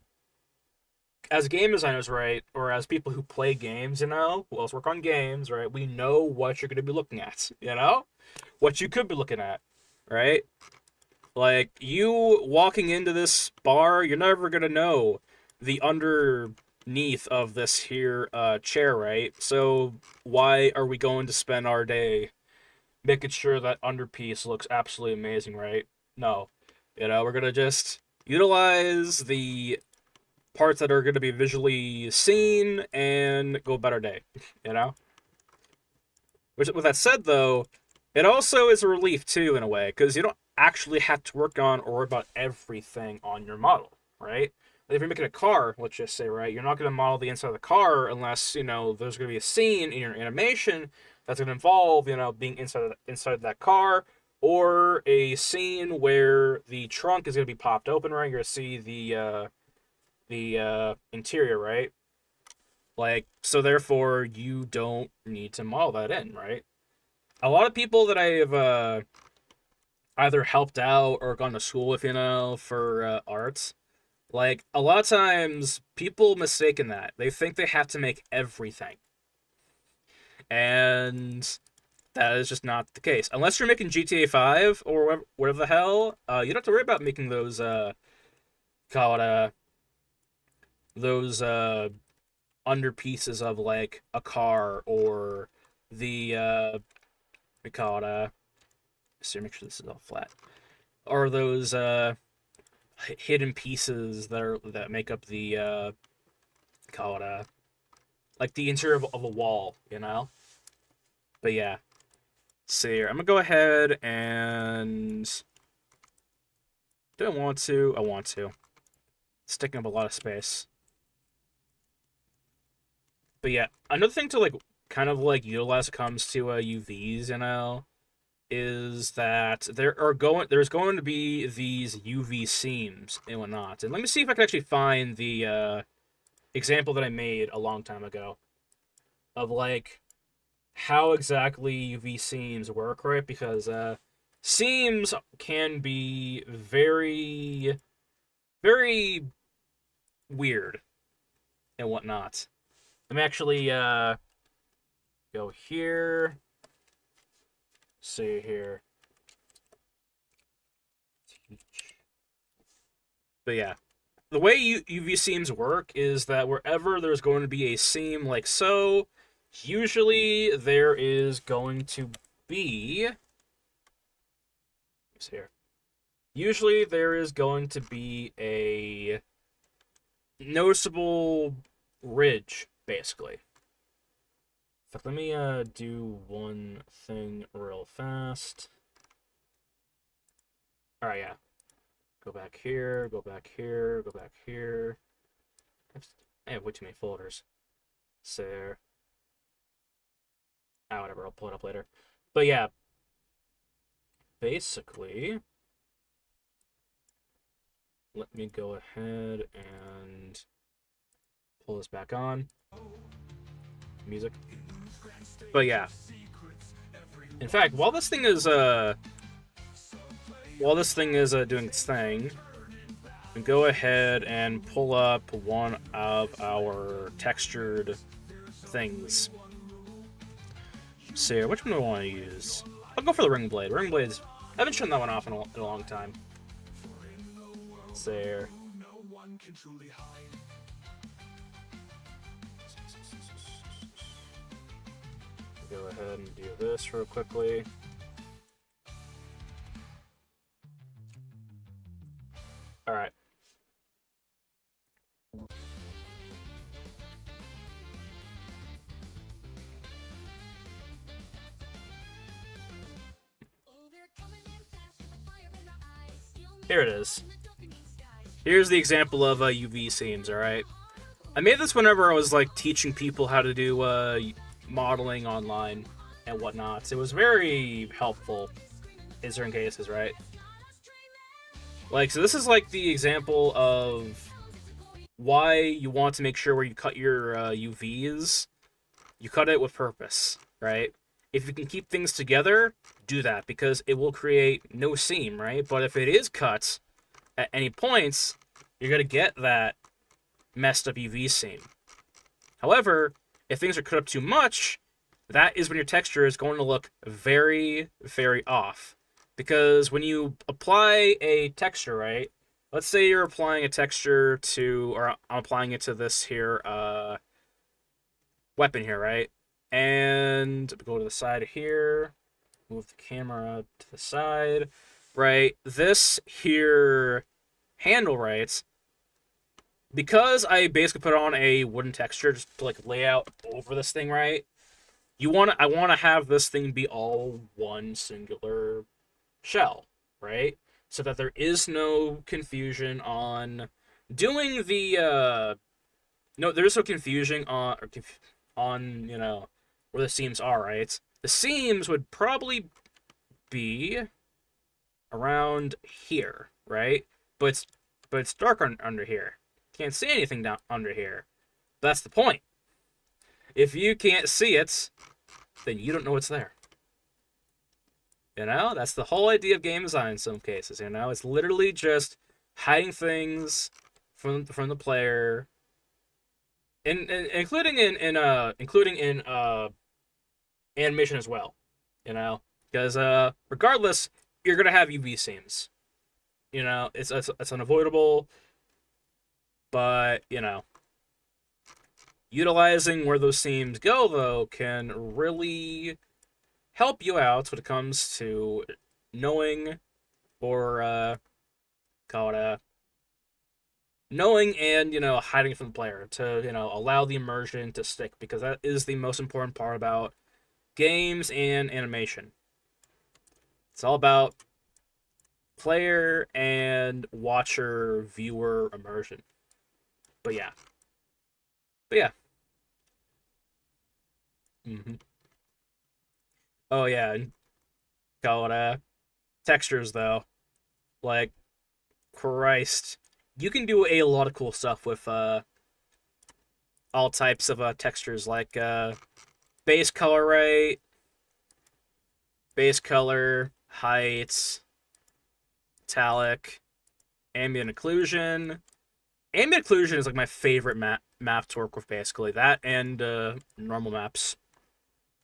as game designers, right, or as people who play games, you know, who else work on games, right, we know what you're going to be looking at, you know? What you could be looking at, right? Like, you walking into this bar, you're never going to know the underneath of this here chair, right? So why are we going to spend our day making sure that underpiece looks absolutely amazing, right? No. You know, we're going to just utilize the parts that are going to be visually seen and go about our day, you know? Which, with that said, though, it also is a relief, too, in a way, because you don't actually have to work on or worry about everything on your model, right? Like if you're making a car, let's just say, right, you're not going to model the inside of the car unless, you know, there's going to be a scene in your animation that's going to involve, you know, being inside that car, or a scene where the trunk is going to be popped open, right? You're going to see the interior, right? Like, so therefore, you don't need to model that in, right? A lot of people that I have either helped out or gone to school with, for arts, like, a lot of times people mistaken that. They think they have to make everything. And that is just not the case. Unless you're making GTA 5 or whatever the hell, you don't have to worry about making those, call it, those, under pieces of, like, a car or the, we call it, so make sure this is all flat. Or those, hidden pieces that make up the, call it, like the interior of a wall, But yeah. See here. I'm gonna go ahead and... Do I want to? I want to. It's taking up a lot of space. But yeah, another thing to, like, kind of, like, utilize when it comes to, UVs, is that there's going to be these UV seams and whatnot. And let me see if I can actually find the, example that I made a long time ago of, like, how exactly UV seams work, right? Because seams can be very, very weird and whatnot. Let me actually go here. See here. But yeah, the way UV seams work is that wherever there's going to be a seam like so, usually there is going to be... here. Usually there is going to be a noticeable ridge, basically. In fact, let me do one thing real fast. Alright, yeah. Go back here, go back here, go back here. I have way too many folders. So... whatever, I'll pull it up later. But yeah, basically, let me go ahead and pull this back on. Music. But yeah. In fact, while this thing is doing its thing, we go ahead and pull up one of our textured things. So, which one do I want to use? I'll go for the ring blade. Ring blades, I haven't shown that one off in a long time. There. Go ahead and do this real quickly. Alright. Here it is. Here's the example of UV seams, alright? I made this whenever I was, like, teaching people how to do modeling online and whatnot. It was very helpful in certain cases, right? Like, so this is, like, the example of why you want to make sure where you cut your UVs, you cut it with purpose, right? If you can keep things together, do that, because it will create no seam, right? But if it is cut at any points, you're going to get that messed up UV seam. However, if things are cut up too much, that is when your texture is going to look very, very off. Because when you apply a texture, right? Let's say you're applying a texture to, or I'm applying it to this here, weapon here, right? And go to the side here, move the camera to the side, right? This here handle, right? Because I basically put on a wooden texture just to, like, lay out over this thing, right? I want to have this thing be all one singular shell, right? So that there is no confusion on doing the, no, there's no confusion on, where the seams are, right? The seams would probably be around here, right? But it's dark under here. Can't see anything down under here. That's the point. If you can't see it, then you don't know it's there. You know, that's the whole idea of game design in some cases. You know, it's literally just hiding things from the player, including in animation as well. You know, because regardless, you're gonna have UV seams. You know, it's unavoidable, but you know, utilizing where those seams go though can really help you out when it comes to knowing or call it knowing and hiding from the player to allow the immersion to stick, because that is the most important part about games and animation. It's all about player and watcher viewer immersion. But yeah, but yeah. hmm Oh yeah, and call it textures though. Like Christ, you can do a lot of cool stuff with all types of textures, like base color rate, base color, heights, metallic, ambient occlusion. Ambient occlusion is like my favorite map to work with, basically. That and normal maps.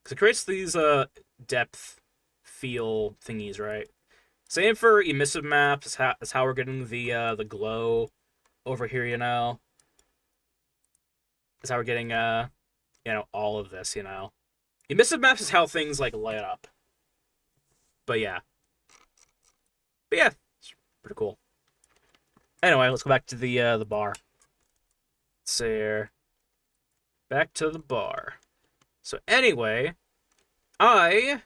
Because it creates these depth feel thingies, right? Same for emissive maps. Is how we're getting the glow over here, you know. Is how we're getting all of this, you know. Emissive maps is how things like light up. But yeah. But yeah, it's pretty cool. Anyway, let's go back to the bar. Let's see here. Back to the bar. So anyway, I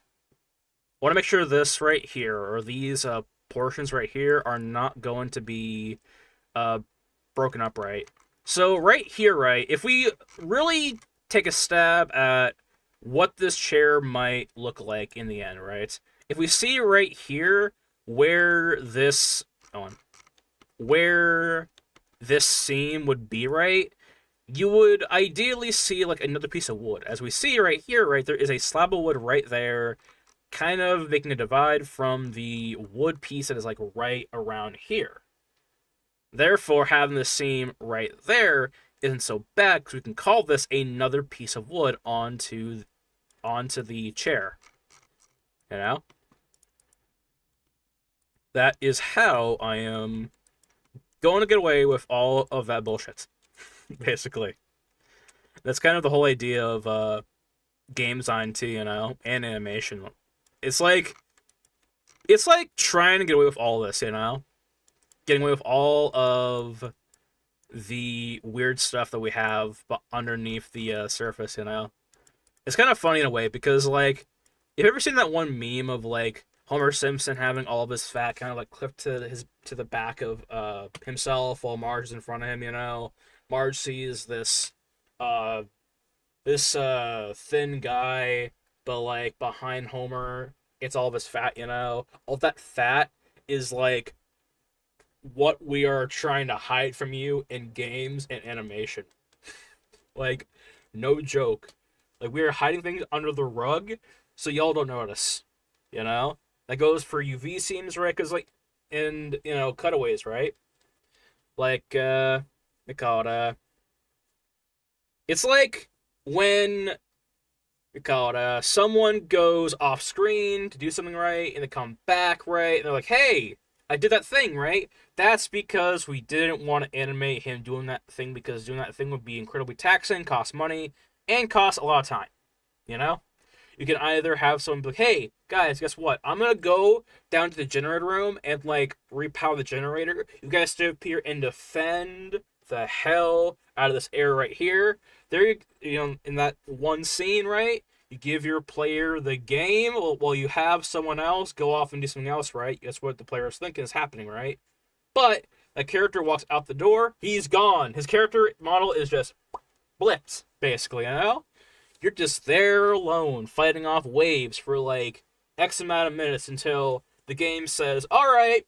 want to make sure this right here, or these portions right here, are not going to be uh, broken up right. So right here, right, if we really take a stab at what this chair might look like in the end, right? If we see right here where this where this seam would be, right, you would ideally see like another piece of wood. As we see right here, right, there is a slab of wood right there, kind of making a divide from the wood piece that is like right around here. Therefore, having the seam right there isn't so bad, because we can call this another piece of wood onto the chair. You know? That is how I am going to get away with all of that bullshit. Basically. That's kind of the whole idea of game design too, you know, and animation. It's like trying to get away with all this, you know? Getting away with all of the weird stuff that we have underneath the surface, you know? It's kind of funny in a way, because, like, you've ever seen that one meme of, like, Homer Simpson having all of his fat kind of, like, clipped to the back of himself while Marge is in front of him, you know? Marge sees this thin guy, but, like, behind Homer, it's all of his fat, you know? All that fat is, like, what we are trying to hide from you in games and animation. Like, no joke. Like, we are hiding things under the rug so y'all don't notice, you know? That goes for UV seams, right? Because, like, and, cutaways, right? Like, they call it, it's like when, we call it, someone goes off screen to do something right, and they come back, right? And they're like, hey, I did that thing, right? That's because we didn't want to animate him doing that thing, because doing that thing would be incredibly taxing, cost money, and cost a lot of time, you know? You can either have someone be like, hey, guys, guess what? I'm going to go down to the generator room and, like, repower the generator. You guys stay up here and defend the hell out of this area right here. There, in that one scene, right? You give your player the game while you have someone else go off and do something else, right? That's what the player is thinking is happening, right? But a character walks out the door, he's gone. His character model is just blipped, basically, you know? You're just there alone, fighting off waves for, like, X amount of minutes until the game says, alright,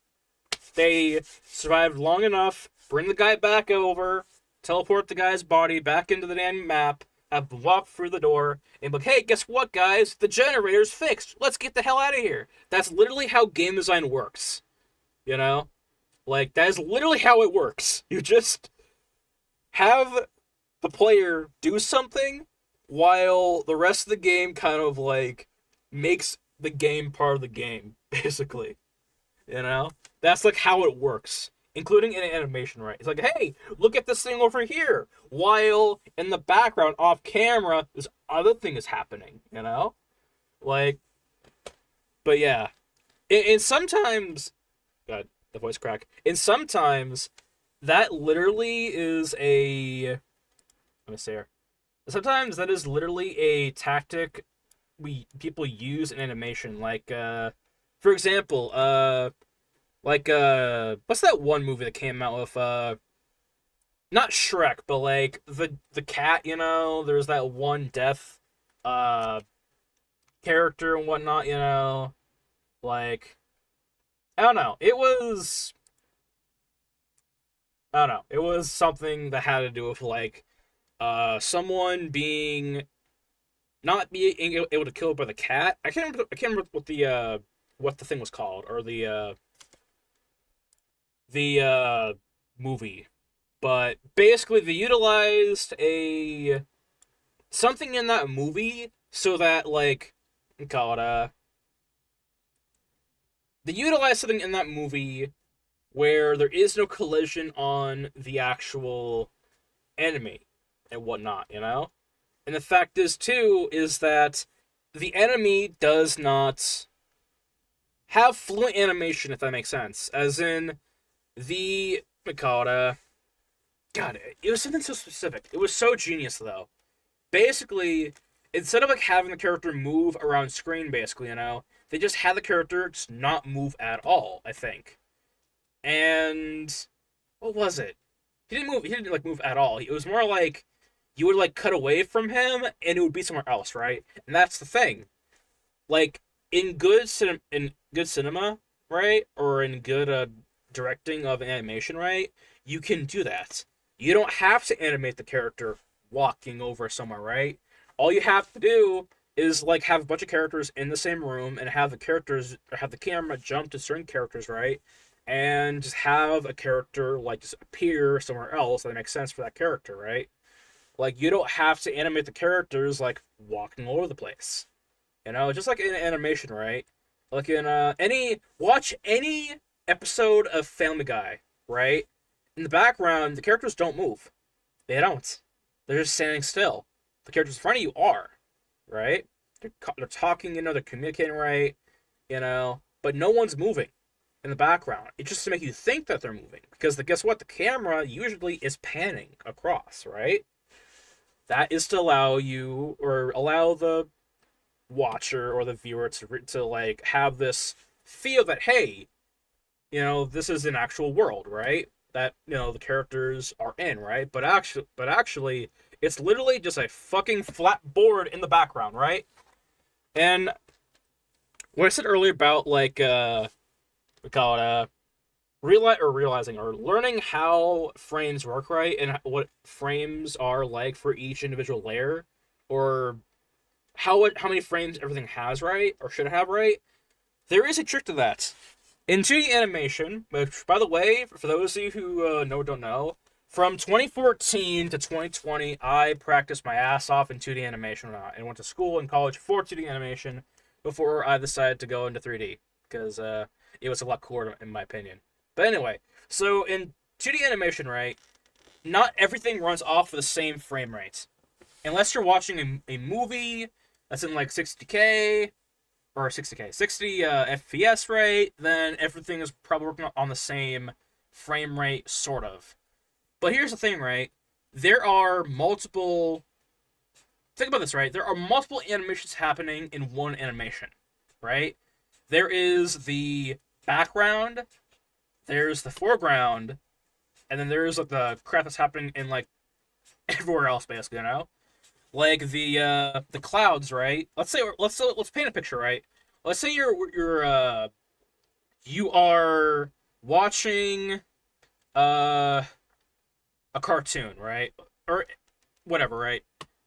they survived long enough, bring the guy back over, teleport the guy's body back into the damn map, walk through the door and be like, hey, guess what, guys? The generator's fixed. Let's get the hell out of here. That's literally how game design works. You know? Like, that is literally how it works. You just have the player do something while the rest of the game kind of, like, makes the game part of the game, basically. You know? That's, like, how it works. Including in animation, right? It's like, hey, look at this thing over here. While in the background, off camera, this other thing is happening, you know? Like, but yeah. And sometimes, God, the voice crack. And sometimes, that literally is a, let me see here. Sometimes that is literally a tactic people use in animation. Like, for example, what's that one movie that came out with, not Shrek, but, like, the cat, you know? There's that one death, character and whatnot, you know? Like, I don't know. I don't know. It was something that had to do with, like, someone being, not being able to kill by the cat. I can't remember what the thing was called, or the movie. But basically, they utilized something in that movie so that, like, call it they utilized something in that movie where there is no collision on the actual enemy and whatnot, you know? And the fact is, too, is that the enemy does not have fluent animation, if that makes sense. As in, call it God, it was something so specific. It was so genius, though. Basically, instead of, like, having the character move around screen, basically, you know, they just had the character just not move at all, I think. And what was it? He didn't move. He didn't, like, move at all. It was more like you would, like, cut away from him, and it would be somewhere else, right? And that's the thing. Like, in good cinema, right, or in good directing of animation, right, you can do that. You don't have to animate the character walking over somewhere, right? All you have to do is, like, have a bunch of characters in the same room and have the camera jump to certain characters, right? And just have a character, like, just appear somewhere else that makes sense for that character, right? Like, you don't have to animate the characters, like, walking all over the place. You know, just like in animation, right? Like in watch any episode of Family Guy, right? In the background, the characters don't move. They don't. They're just standing still. The characters in front of you are, right? They're talking, you know, they're communicating, right? You know, but no one's moving in the background. It's just to make you think that they're moving. Because guess what? The camera usually is panning across, right? That is to allow the watcher or the viewer to like have this feel that, hey, you know, this is an actual world, right? That, you know, the characters are in, right? But actually, it's literally just a fucking flat board in the background, right? And what I said earlier about, like, we call it realizing or learning how frames work, right, and what frames are like for each individual layer, or how many frames everything has, right, or should have, right. There is a trick to that. In 2D animation, which, by the way, for those of you who know or don't know, from 2014 to 2020, I practiced my ass off in 2D animation and went to school and college for 2D animation before I decided to go into 3D, because it was a lot cooler, in my opinion. But anyway, so in 2D animation, right, not everything runs off of the same frame rate. Unless you're watching a movie that's in, like, 60K, or 60K, 60 FPS rate, then everything is probably working on the same frame rate, sort of. But here's the thing, right? There are multiple... Think about this, right? There are multiple animations happening in one animation, right? There is the background, there's the foreground, and then there's, like, the crap that's happening in, like, everywhere else, basically, you know? Like the clouds, right? Let's paint a picture, right? Let's say you are watching a cartoon, right? Or whatever, right?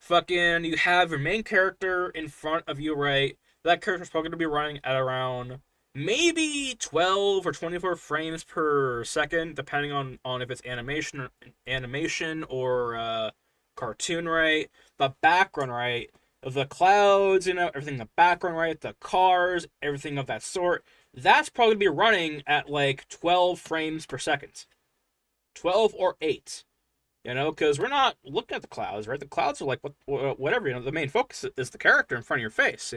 fucking, you have your main character in front of you, right? That character's probably going to be running at around maybe 12 or 24 frames per second, depending on if it's animation or cartoon, right? The background, right? The clouds, everything in the background, right? The cars, everything of that sort. That's probably going to be running at like 12 frames per second. 12 or 8. Because we're not looking at the clouds, right? The clouds are like whatever. The main focus is the character in front of your face.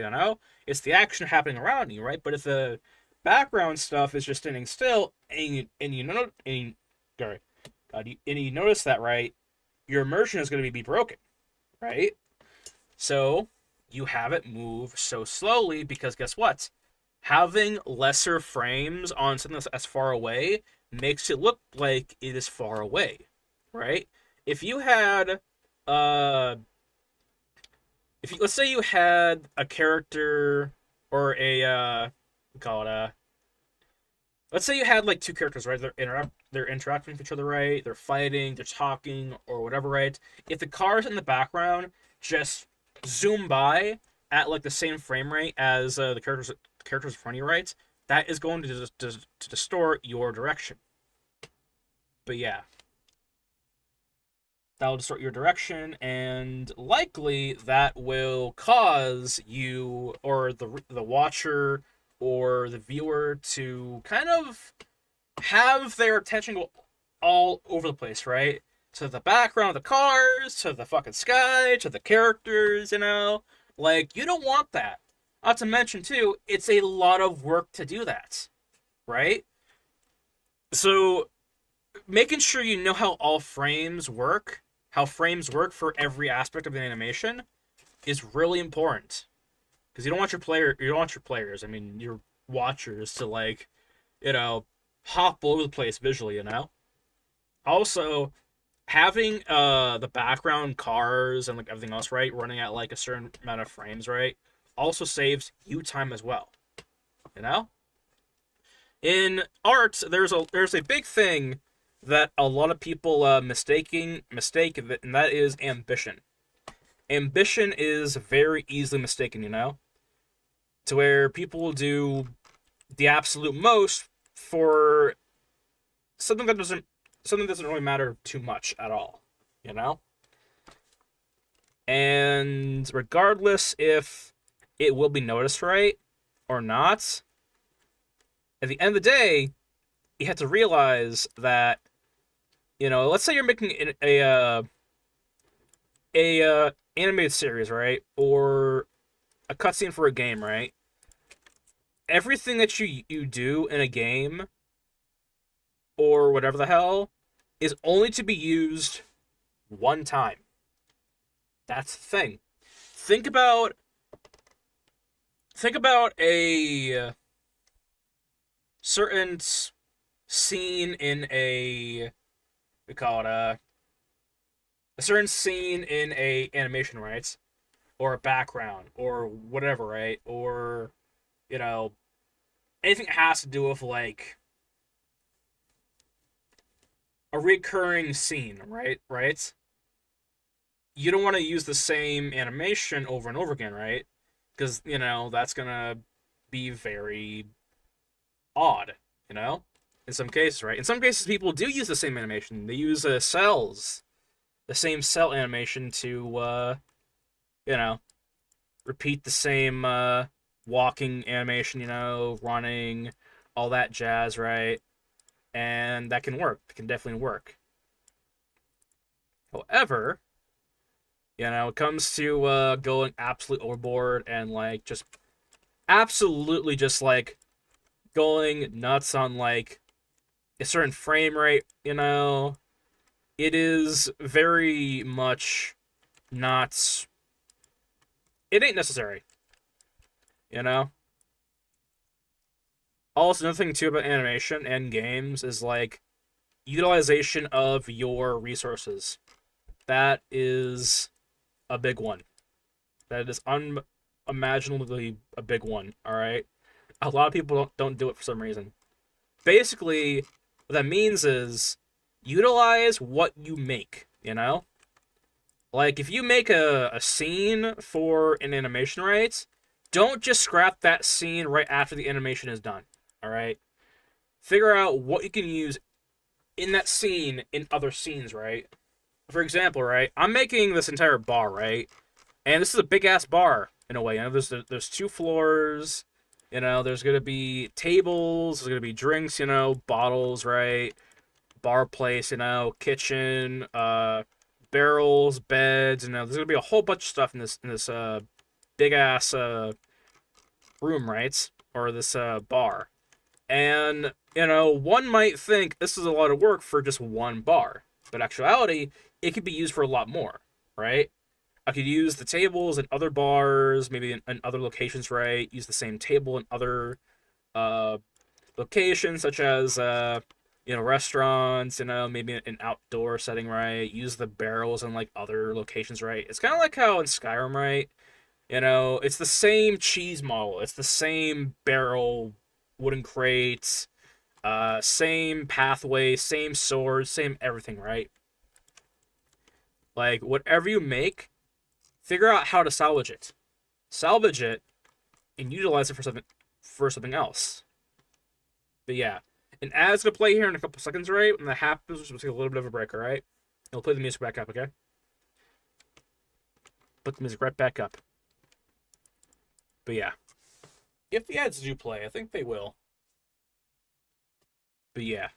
It's the action happening around you, right? But if the background stuff is just standing still, sorry, and you notice that, right? Your immersion is going to be broken, right? So you have it move so slowly because guess what? Having lesser frames on something that's far away makes it look like it is far away, right? If you had let's say you had a character or we call it let's say you had like two characters, right? They're interacting with each other, right? They're fighting, they're talking, or whatever, right? If the cars in the background just zoom by at like the same frame rate as the characters in front of you, right? That is going to distort your direction. But yeah, that'll distort your direction, and likely that will cause you or the watcher or the viewer to kind of have their attention go all over the place, right? To the background of the cars, to the fucking sky, to the characters, Like, you don't want that. Not to mention, too, it's a lot of work to do that, right? So, making sure you know how frames work for every aspect of the animation is really important. Because you don't want your players, I mean, your watchers to, like, hop all over the place visually, Also, having the background cars and like everything else, right, running at like a certain amount of frames, right, also saves you time as well. In art, there's a big thing that a lot of people mistake, and that is ambition. Ambition is very easily mistaken, to where people will do the absolute most for something that doesn't really matter too much at all, And regardless if it will be noticed right or not, at the end of the day, you have to realize that, let's say you're making a animated series, right, or a cutscene for a game, right? Everything that you do in a game or whatever the hell is only to be used one time. That's the thing. Think about a certain scene in we call it a certain scene in a animation, right? Or a background or whatever, right? Or anything that has to do with like a recurring scene, right? You don't want to use the same animation over and over again, right? Because, that's gonna be very odd, in some cases, right? In some cases, people do use the same animation. They use the same cell animation to, repeat the same walking animation, running, all that jazz, right? And that can work. It can definitely work. However, it comes to going absolutely overboard and like just absolutely just like going nuts on like a certain frame rate, it is very much not. It ain't necessary, Also, another thing too about animation and games is like utilization of your resources. That is a big one. That is unimaginably a big one, alright? A lot of people don't do it for some reason. Basically, what that means is utilize what you make, Like, if you make a scene for an animation, right, don't just scrap that scene right after the animation is done, alright? Figure out what you can use in that scene in other scenes, right? For example, right, I'm making this entire bar, right? And this is a big-ass bar, in a way. You know, there's 2 floors, you know, there's gonna be tables, there's gonna be drinks, you know, bottles, right? Bar place, you know, kitchen, barrels, beds, you know, there's gonna be a whole bunch of stuff in this big ass room, right? Or this bar. And, you know, one might think this is a lot of work for just one bar. But actuality, it could be used for a lot more, right? I could use the tables in other bars, maybe in other locations, right? Use the same table in other uh, locations, such as you know, restaurants, you know, maybe an outdoor setting, right? Use the barrels in like other locations, right? It's kind of like how in Skyrim, right? You know, it's the same cheese model. It's the same barrel, wooden crates, same pathway, same swords, same everything, right? Like whatever you make, figure out how to salvage it, and utilize it for something else. But yeah, an ad's gonna play here in a couple seconds, right? When that happens, we'll take a little bit of a break, all right? And we'll play the music back up, okay? Put the music right back up. But yeah, if the ads do play, I think they will. But yeah,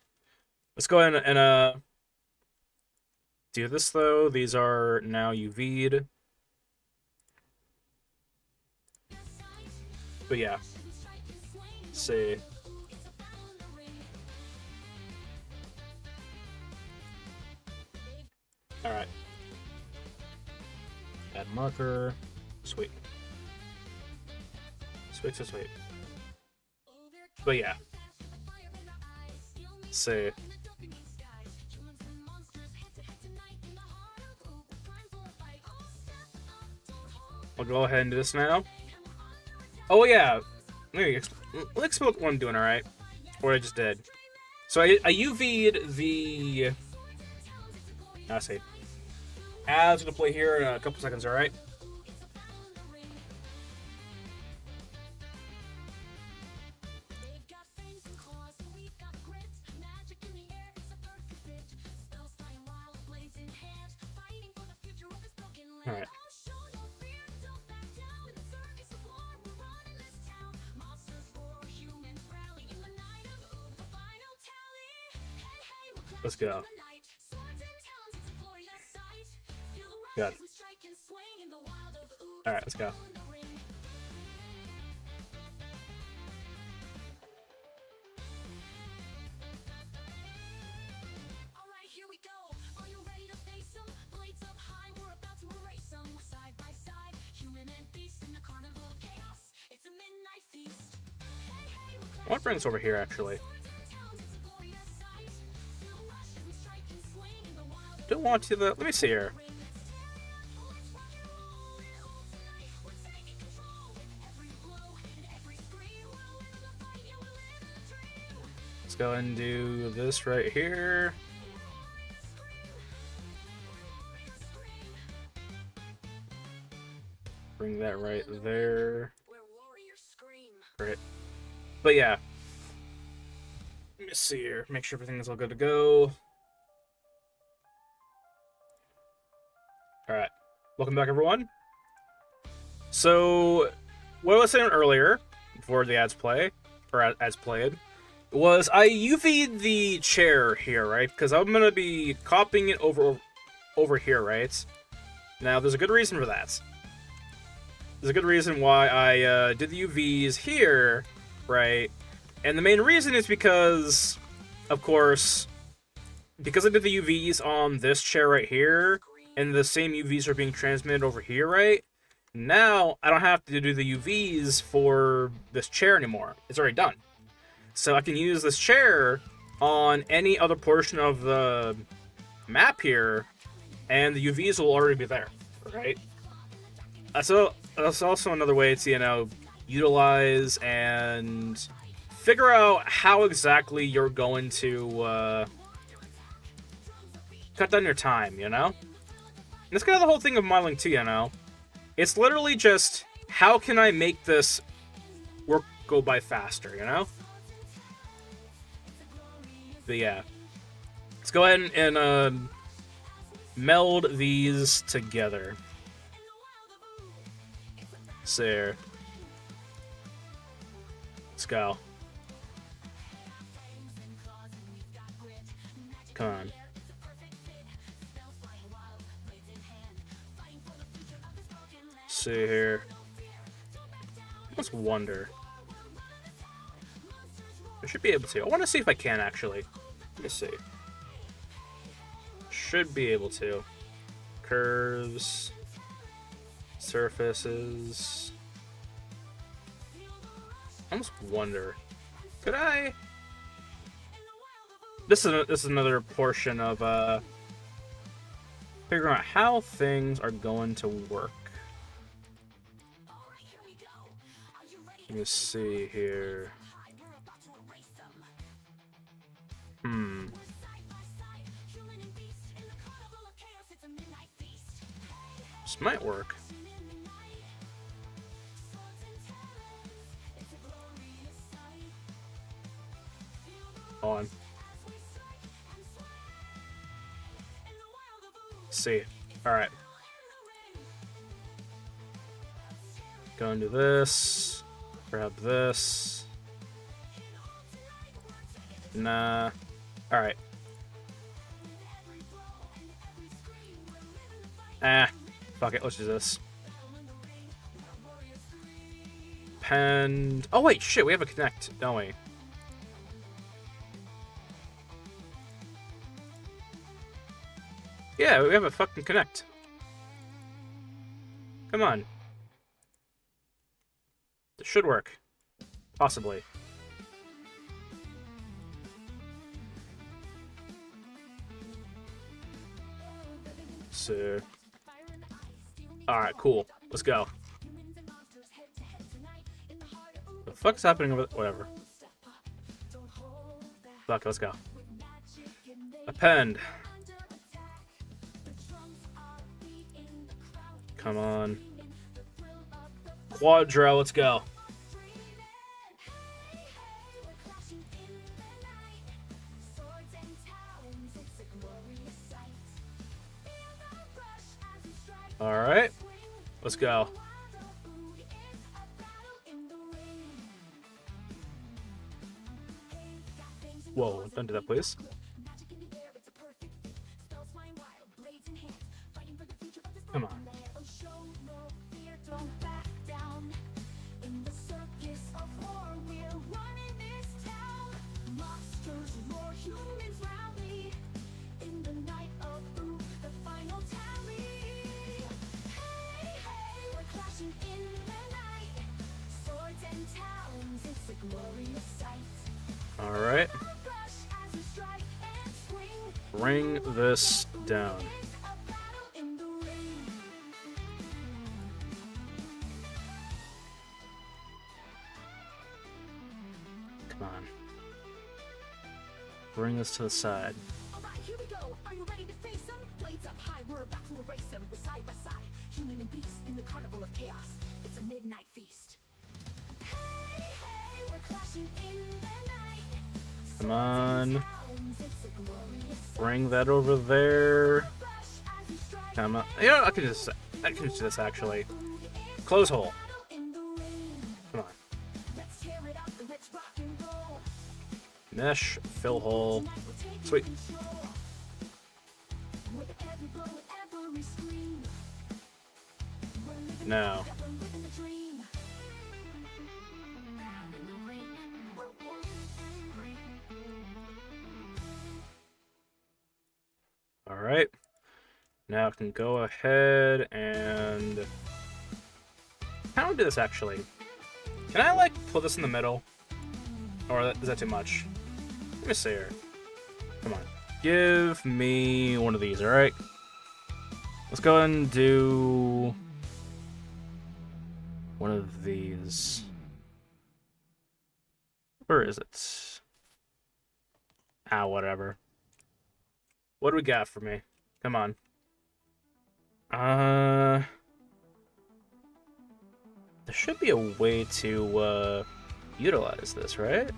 let's go ahead and do this though. These are now UV'd. But yeah, let's see. All right. Add marker. Sweet. Sweet, so sweet. But yeah. Let's see. I'll go ahead and do this now. Oh yeah. Let me explain what I'm doing, alright? What I just did. So I UV'd the... I see. Ads gonna play here in a couple seconds, alright? Alright. Let's go. Good. Alright, let's go. I want to bring this over here, actually. Don't want to, let me see here. Let's go and do this right here. Bring that right there. Great. But yeah. Let me see here. Make sure everything is all good to go. Alright. Welcome back, everyone. So, what I was saying earlier, before the ads play, or ads played, was I UV'd the chair here, right? Because I'm going to be copying it over here, right? Now, there's a good reason for that. There's a good reason why I did the UVs here, right? And the main reason is because, of course, because I did the UVs on this chair right here, and the same UVs are being transmitted over here, right? Now, I don't have to do the UVs for this chair anymore. It's already done. So I can use this chair on any other portion of the map here, and the UVs will already be there, right? So that's also another way to, you know, utilize and figure out how exactly you're going to cut down your time, you know? That's kind of the whole thing of modeling too, you know? It's literally just, how can I make this work go by faster, you know? But yeah. Let's go ahead and meld these together. So there. Let's go. Come on. See here. Let's wonder. I should be able to. I want to see if I can actually. Let me see. Should be able to. Curves. Surfaces. I almost wonder. Could I? This is another portion of figuring out how things are going to work. Let me see here. This might work. On. See. Alright. Go into this. Grab this. Nah. Alright. Fuck it, let's do this. Pen. Oh wait, shit, we have a connect, don't we? Yeah, we have a fucking connect. Come on. This should work. Possibly. So. Alright, cool. Let's go. The fuck's happening over there? Whatever. Fuck, let's go. Append. Come on. Quadro, let's go. Alright. Let's go. Whoa, don't do that, please. Come on. Alright. Bring this down. Come on. Bring this to the side. Alright, here we go. Are you ready to face them? Blades up high, we're about to erase them. We're side by side, human and beast in the carnival of chaos. It's a midnight feast. Hey, hey, we're clashing in the night. Come on. Bring that over there. Come on. You know, I can just do this actually. Close hole. Come on. Mesh, fill hole. Sweet. Now. Alright. Now I can go ahead and... How do I do this actually? Can I like put this in the middle? Or is that too much? Let me see here. Come on. Give me one of these, alright? Let's go ahead and do one of these. Where is it? Ah, whatever. What do we got for me? Come on. There should be a way to utilize this, right?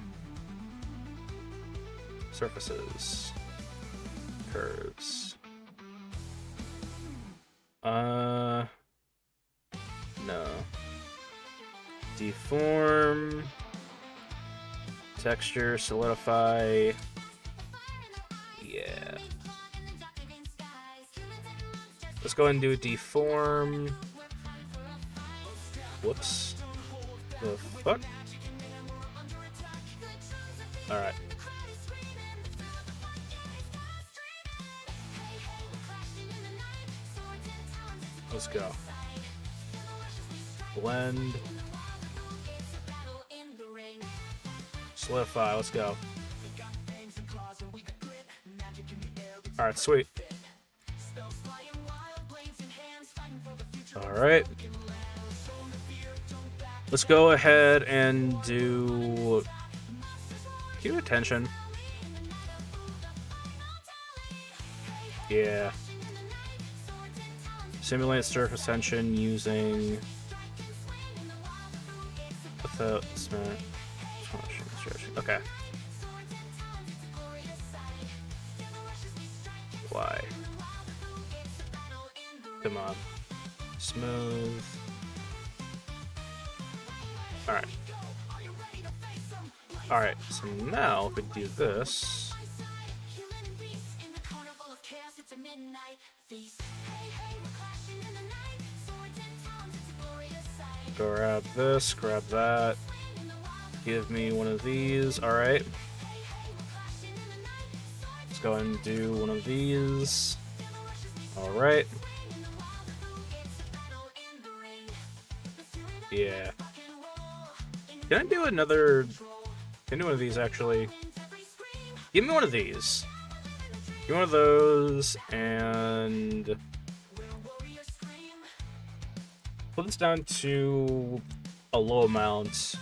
Surfaces. Curves. No. Deform. Texture, solidify. Yeah. Let's go ahead and do deform. Whoops. The fuck? Alright. Let's go. Blend. Solidify, let's go. Alright, sweet. Alright. Let's go ahead and do cue attention. Yeah. Simulate surface tension using without smart. Okay. Why? Come on. Smooth. Alright. Alright, so now if we do this. Grab this, grab that. Give me one of these. Alright. Let's go and do one of these. Alright. Yeah. Can I do another... Can I do one of these, actually? Give me one of these. Give me one of those, and... Put this down to a low amount,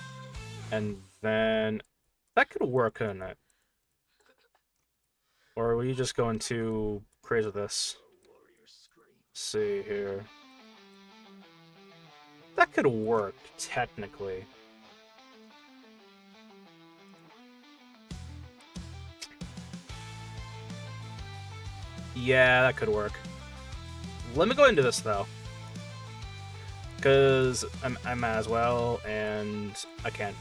and then... That could work, couldn't it? Or are we just going too crazy with this? Let's see here. That could work, technically. Yeah, that could work. Let me go into this, though. Because I'm mad as well, and I can't.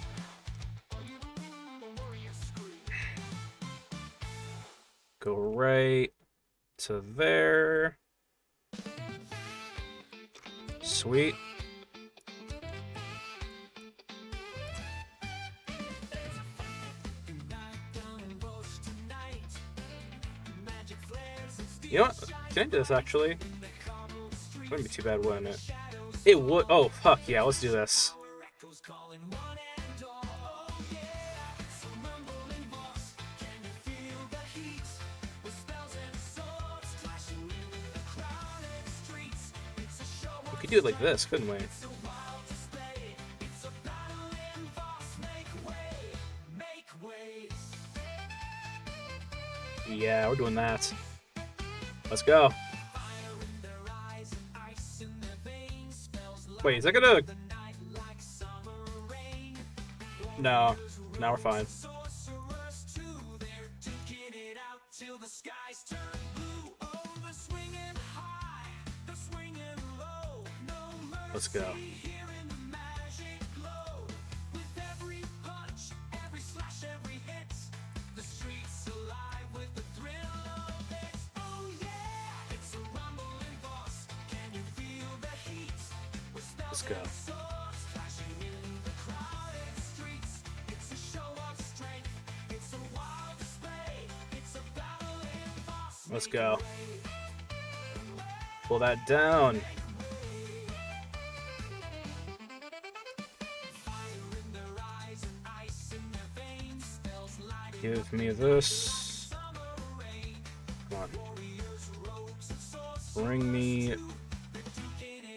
Go right to there. Sweet. You know what? Can I do this, actually? It wouldn't be too bad, wouldn't it? It would. Oh, fuck yeah, let's do this. We could do it like this, couldn't we? Yeah, we're doing that. Let's go. Wait, is that gonna... No. Now we're fine. Let's go. Let's go. Let's go. Pull that down. Give me this. Come on. Bring me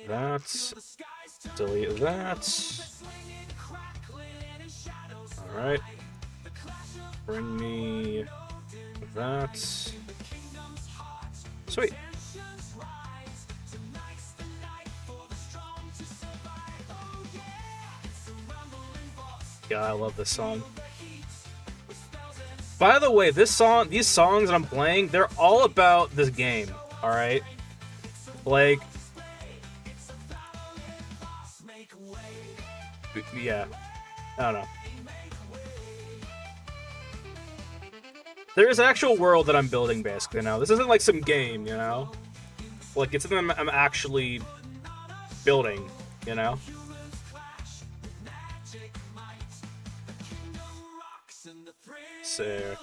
that. Delete that. Alright. Bring me that. Sweet. god, I love this song. By the way, these songs that I'm playing, they're all about this game, alright? Like, yeah, I don't know. There's an actual world that I'm building, basically, now. This isn't like some game, you know? Like, it's something I'm actually building, you know? So...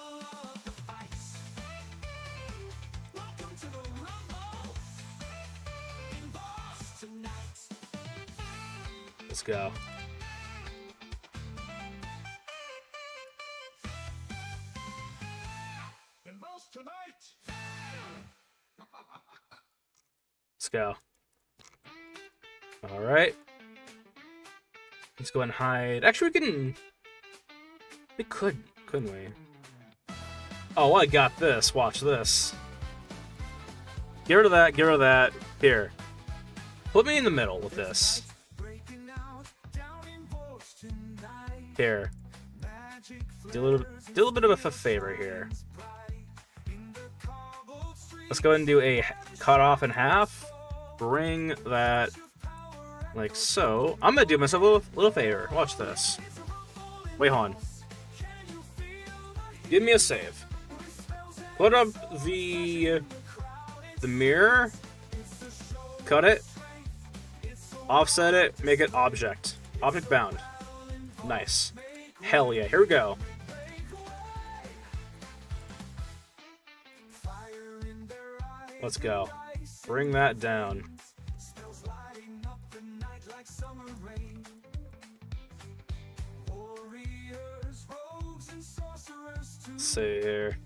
let's go. Let's go. Alright. Let's go and hide. Actually, we couldn't we? Oh, I got this. Watch this. Get rid of that, get rid of that. Here. Put me in the middle with this. Here. Do a little bit of a favor here. Let's go ahead and do a cut off in half. Bring that like so. I'm gonna do myself a little favor. Watch this. Wait, hold on. Give me a save. Put up the mirror. Cut it. Offset it. Make it object. Object bound. Nice. Hell yeah. Here we go. Let's go. Bring that down. Let's see here.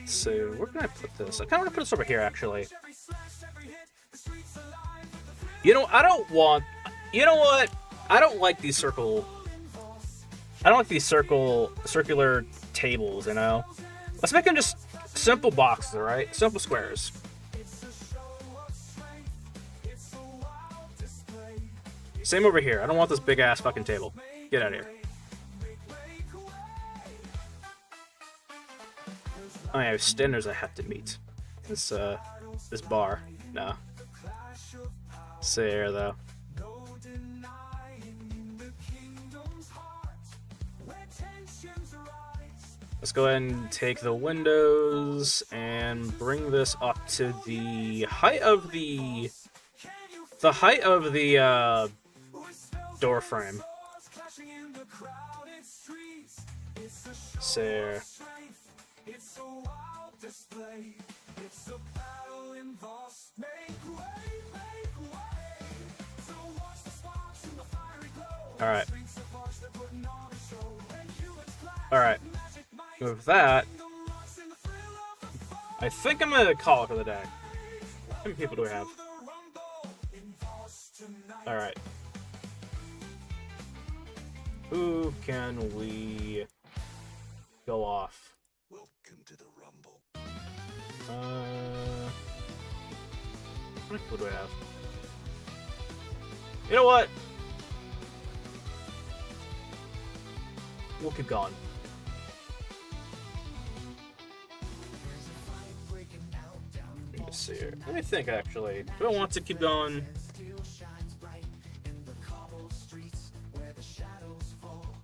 So where can I put this? I kind of want to put this over here, actually. You know, I don't want. You know what? I don't like these circular tables. You know, let's make them just simple boxes, all right? Simple squares. Same over here. I don't want this big ass fucking table. Get out of here. I have standards I have to meet. This bar. No. Stay here though. Let's go ahead and take the windows and bring this up to the height of the door frame. So Alright. Alright. With that, I think I'm gonna call it for the day. How many people do we have? Alright. Who can we go off? Welcome to the Rumble. How many people do I have? You know what? We'll keep going. Let me see here. Let me think, actually. Do I want to keep going?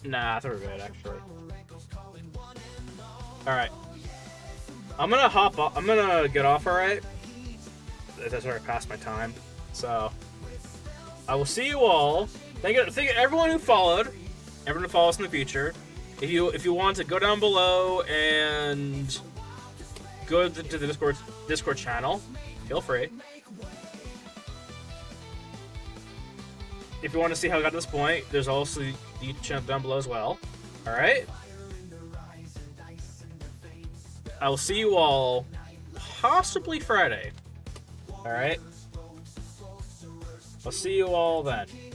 Nah, I think we're good, actually. Alright. I'm gonna hop off. I'm gonna get off, alright? That's already past my time. So, I will see you all. Thank you everyone who followed. Everyone who follows in the future. If you want to go down below and go to the Discord channel, feel free. If you want to see how I got to this point, there's also the YouTube channel down below as well. Alright? I will see you all possibly Friday. Alright? I'll see you all then.